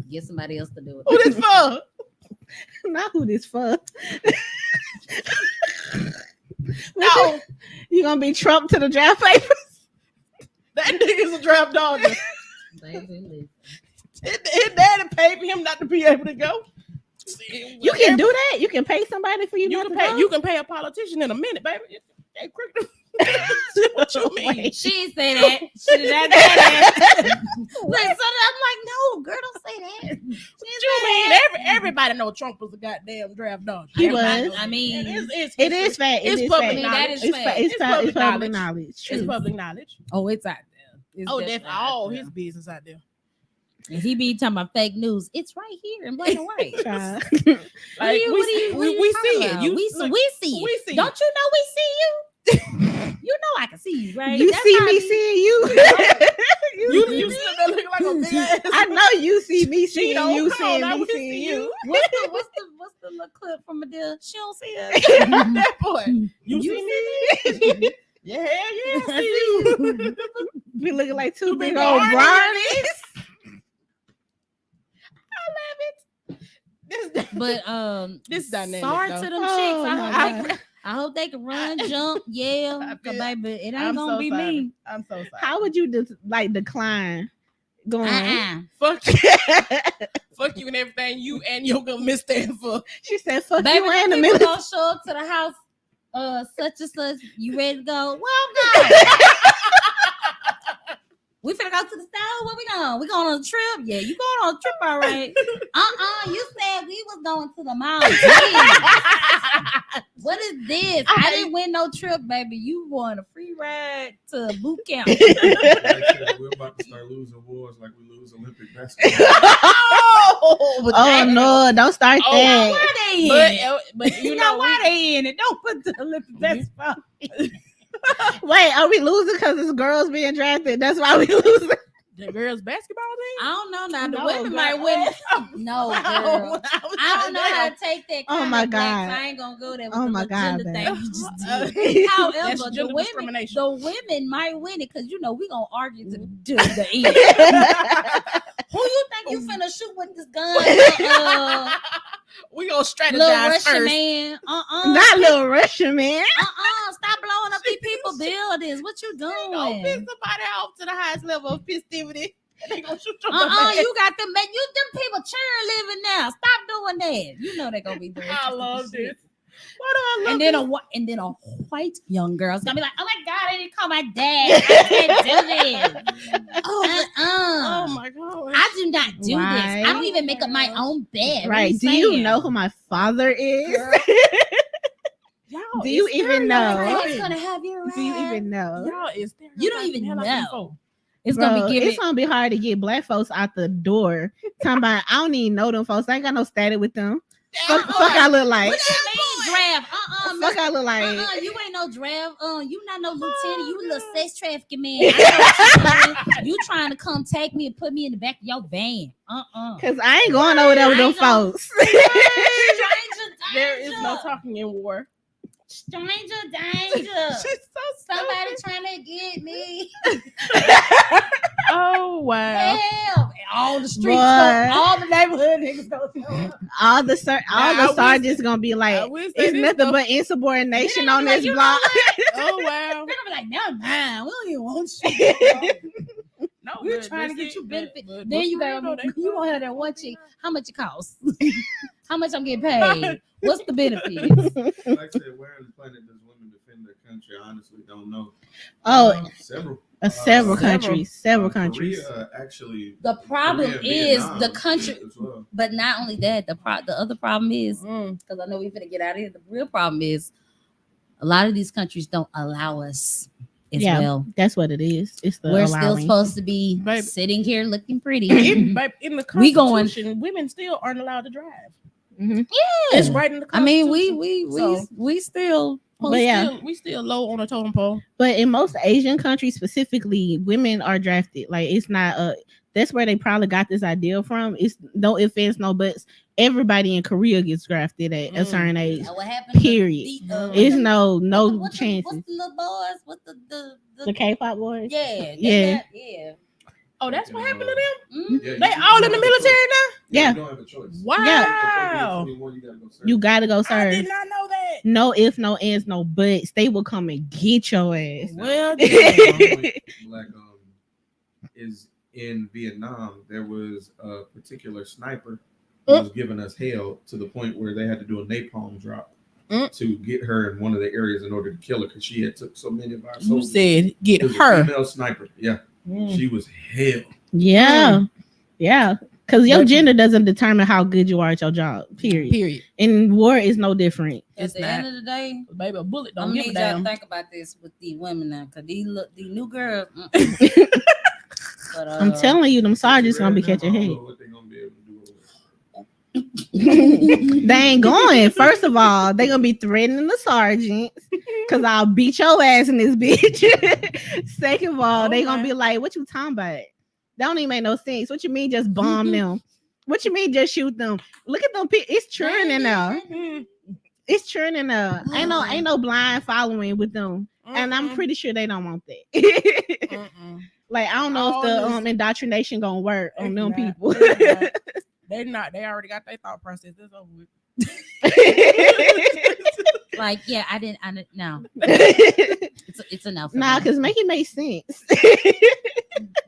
Get somebody else to do it. Who this for? Not who this for. No. You gonna be Trump to the draft papers? That nigga's a draft dodger. Baby, His daddy paid him not to be able to go. You can do that. You can pay somebody for you. You not can to pay. go? You can pay a politician in a minute, baby. Hey, quick. What you mean? she didn't say that. She did not say that. Like, so I'm like, no, girl, don't say that. What you mean? Everybody know Trump was a goddamn draft dodger. He Everybody was. knows. I mean, It is fact. It It's is public fact. knowledge. That is It's fact. It's public knowledge. knowledge. It's True. public knowledge. oh, it's out there. It's Oh, definitely that's out all there. his business out there. And he be talking about fake news. It's right here in black and white. Child. Like, we see it. We look, see it. we see Don't it. you know we see you? You know I can see you, right? You That's see how me we- seeing you. You still there looking like a big ass. I know you see me seeing Cheeto, you, come on seeing now, me we seeing see you. What's the little clip from Adele? She don't see us. That boy. You see me? Yeah, I see you. We looking like two You big big old Barneys. brownies. But This dynamic, sorry though. to them Oh, chicks. my I hope they can run, jump, yell. I 'Cause, feel- baby, it ain't I'm gonna so be sorry. me. I'm so sorry. How would you decline going? Fuck fuck you and everything you and your gonna miss stand for. She said, "Fuck Baby, you and the people military." gonna show up to the house. Such and such. You ready to go? Well, I'm going. We finna go to the store. Where we going? We going on a trip? Yeah, you going on a trip, all right? You said we was going to the mountains. What is this? I didn't win no trip, baby. You won a free ride to boot camp. Like I said, we're about to start losing wars like we lose Olympic basketball. Oh no! Don't start Oh, that. Why they in it? but You know why they in it? Don't put the Olympic basketball. Wait, are we losing because it's girls being drafted? That's why we losing. the girls basketball I don't know now. The No, women girl. might win. No, girl. I don't know how to take that. Oh, my comment back, God. so I ain't gonna go there with Oh, the my little God, gender babe. thing you just That's did. However, the gender women, discrimination. the women might win it because you know we gonna argue to the end. Who you think you finna shoot with this gun? We gonna Little strategize Russian first. man. Not little Russian man. Stop blowing up these people buildings. What you Gonna piss doing? somebody off to the highest level of festivity. And they gonna shoot your You got them, man. Them people cheerleading now. Stop doing that. You know they're gonna be doing. I love this. Why do I love And then this? and then a white young girl's gonna be like, "Oh my god, I didn't call my dad. I can't do this. Oh my god. I do not do Right. this. I don't even make up my own bed. What Right? you Do you saying? know who my father is? Y'all Do you is even know? stereotyping. gonna have your Do you even know? Y'all is You don't stereotyping even the hell out of know. people. It's Bro, gonna be giving. it's gonna be hard to get black folks out the door. Talking about, I don't even know them folks. I ain't got no status with them. Fuck I look like. What you mean draft? Fuck I look like. You ain't no draft. You not no lieutenant. You a little sex trafficking man. I know what you doing. You trying to come take me and put me in the back of your van? Cause I ain't going over there with I them ain't gonna- folks. Stranger There is no danger. talking in war. Stranger danger. She's so Somebody trying to get me. Oh wow. Hell, and all the streets, Boy. all the neighborhood niggas go. all the I sergeants gonna be I like, will say it's this, nothing though. but insubordination Then on they this be like, block. Oh wow. They're gonna be like, never mind. We don't even want you. No, We're but trying to see, get you but- benefit. but Then you for real got though, they you go- gonna have that one chick. How much it costs? How much I'm getting paid? What's the benefits? Like I said, where on the planet does women defend their country? I honestly don't know. Oh, Several. several several. countries. Several countries. Korea, actually. The problem Korea and is Vietnam the country, as well. but not only that, the other problem is Mm. because I know we're gonna get out of here. The real problem is a lot of these countries don't allow us as Yeah. well. That's what it is. It's the We're still allowing. supposed to be Baby. sitting here looking pretty. In the We going- Constitution, women still aren't allowed to drive. Mhm. It's right in the I mean, Constitution. So, we still. But yeah. we still low on the totem pole. But in most Asian countries specifically, women are drafted. Like it's not that's where they probably got this idea from. It's no offense, no buts. everybody in Korea gets drafted at a certain age. Now, what happened? Period. The, It's what no the, chances. what's the little boys? What The K-pop boys. yeah, Yeah. Yeah. Oh, that's what happened to them. Mhm. Yeah, They all in the military now. Yeah. You don't have a choice. Wow. You gotta go I serve. did not know that. No ifs, no ands, no buts. They will come and get your ass. Well, Black is in Vietnam. There was a particular sniper who was giving us hell to the point where they had to do a napalm drop to get her in one of the areas in order to kill her because she had took so many of our you soldiers. said get It was a her. female sniper. Yeah, she was hell. Yeah. Yeah. Because your But- gender doesn't determine how good you are at your job. Period. And war is no different. At It's the not. end of the day, Baby, a bullet I'm don't gonna give a need y'all to damn. think about this with these women now, cause these new girls. But, I'm telling you, them sergeants gonna be catching I don't head. know what they gonna be able to do. They ain't going. First of all, they gonna be threatening the sergeants because I'll beat your ass in this bitch. Second of all, they gonna be like, "What you talking about? That don't even make no sense. What you mean just bomb them? What you mean just shoot them? Look at them. It's churning now. It's churning now. Ain't no blind following with them, and I'm pretty sure they don't want that. Like I don't know if the indoctrination gonna work on them people. They're not. They already got their thought process. It's over with. like, yeah, I didn't no. It's enough. Nah, because make it make sense.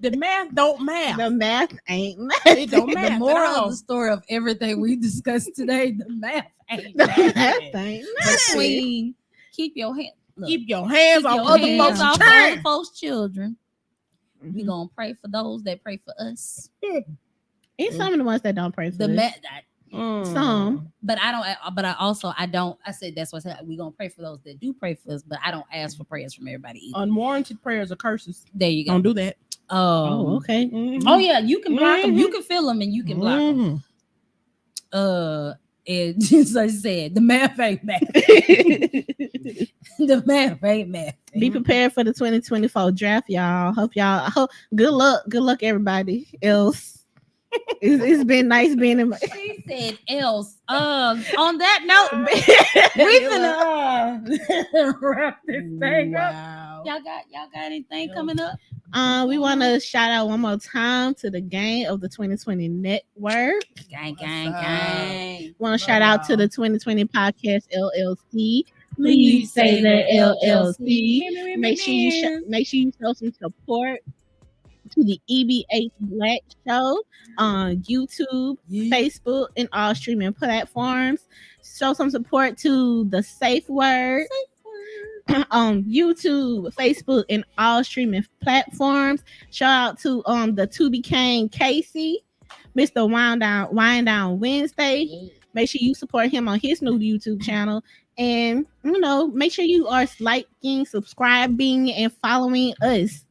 The math don't math. The math ain't math. It don't math. The moral of the story of everything we discussed today, the math ain't The math. math ain't math. Between keep your hands off other folks' off children. other folks' children. We gonna pray for those that pray for us. And some of the ones that don't pray for The us. math. Some. But I don't. But I don't. I said that's what I said. We gonna pray for those that do pray for us. But I don't ask for prayers from everybody either. Unwarranted prayers are curses. There you go. Don't do that. Oh, okay. Oh yeah, you can block them. You can feel them, and you can block them. And just like I said, the math ain't math. The math ain't math. Be prepared for the 2024 draft, y'all. Good luck, everybody else. It's been nice being in my. She said else. On that note, we finna wrap this thing up. Y'all got anything coming up? We want to shout out one more time to the gang of the 2020 network. Gang. Want to shout out to the 2020 podcast LLC. Please say the LLC. Make sure you show some support to the EBH Black Show on YouTube, Facebook, and all streaming platforms. Show some support to the Safe Word on YouTube, Facebook, and all streaming platforms. Shout out to the To Be Kane Casey, Mr. Wind Down Wednesday. Make sure you support him on his new YouTube channel. And make sure you are liking, subscribing, and following us.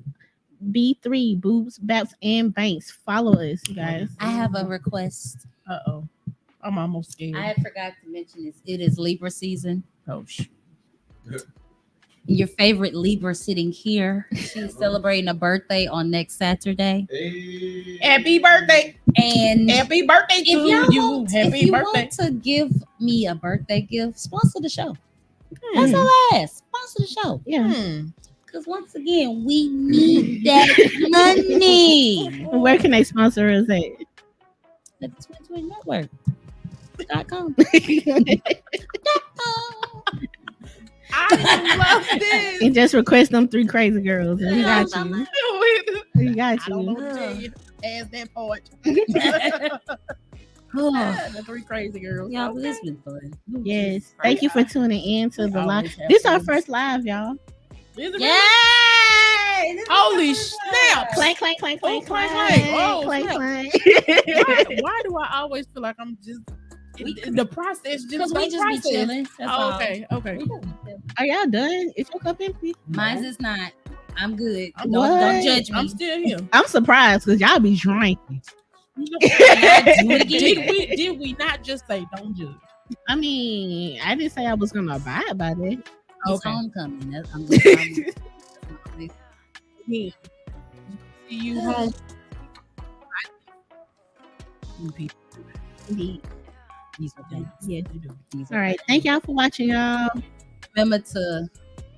B3 Boobs, Baps, and Banks. Follow us, you guys. I have a request. I'm almost scared. I forgot to mention this. It is Libra season. Oh shit. Your favorite Libra sitting here. She's celebrating a birthday on next Saturday. Hey. Happy birthday. And happy birthday to you. If you want to give me a birthday gift, sponsor the show. That's all I ask. Sponsor the show. Yeah. Because once again, we need that money. Where can they sponsor us at? The 2020 Network.com. I love this. And just request them 3 crazy girls. And we got you. We got I don't know you. what to tell you. Ask that part. The 3 crazy girls. Y'all, but it's been fun. Yes. Thank you for tuning in to the live. This is our first live, y'all. Yay! Holy snap! Clank, clank, clank, clank, clank. Oh, clank, snap. clank. Why do I always feel like I'm just the process just Because we just be chilling. That's all. Okay. Are y'all done? Is your cup empty? Mine's is not. I'm good. I'm Don't judge me. I'm still here. I'm surprised because y'all be drinking. Did we not just say don't judge? I mean, I didn't say I was gonna abide by that. It's Okay. homecoming. I'm See you home. Indeed. These are things. Yeah. They do. These are All right. things. Thank y'all for watching, y'all. Remember to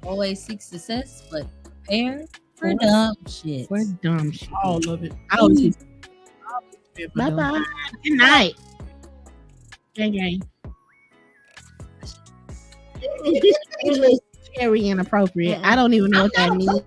always seek success, but prepare for dumb shit. For dumb shit. All of it. I always say, Bye bye. Good night. Gang gang. English very inappropriate. I don't even know what that means.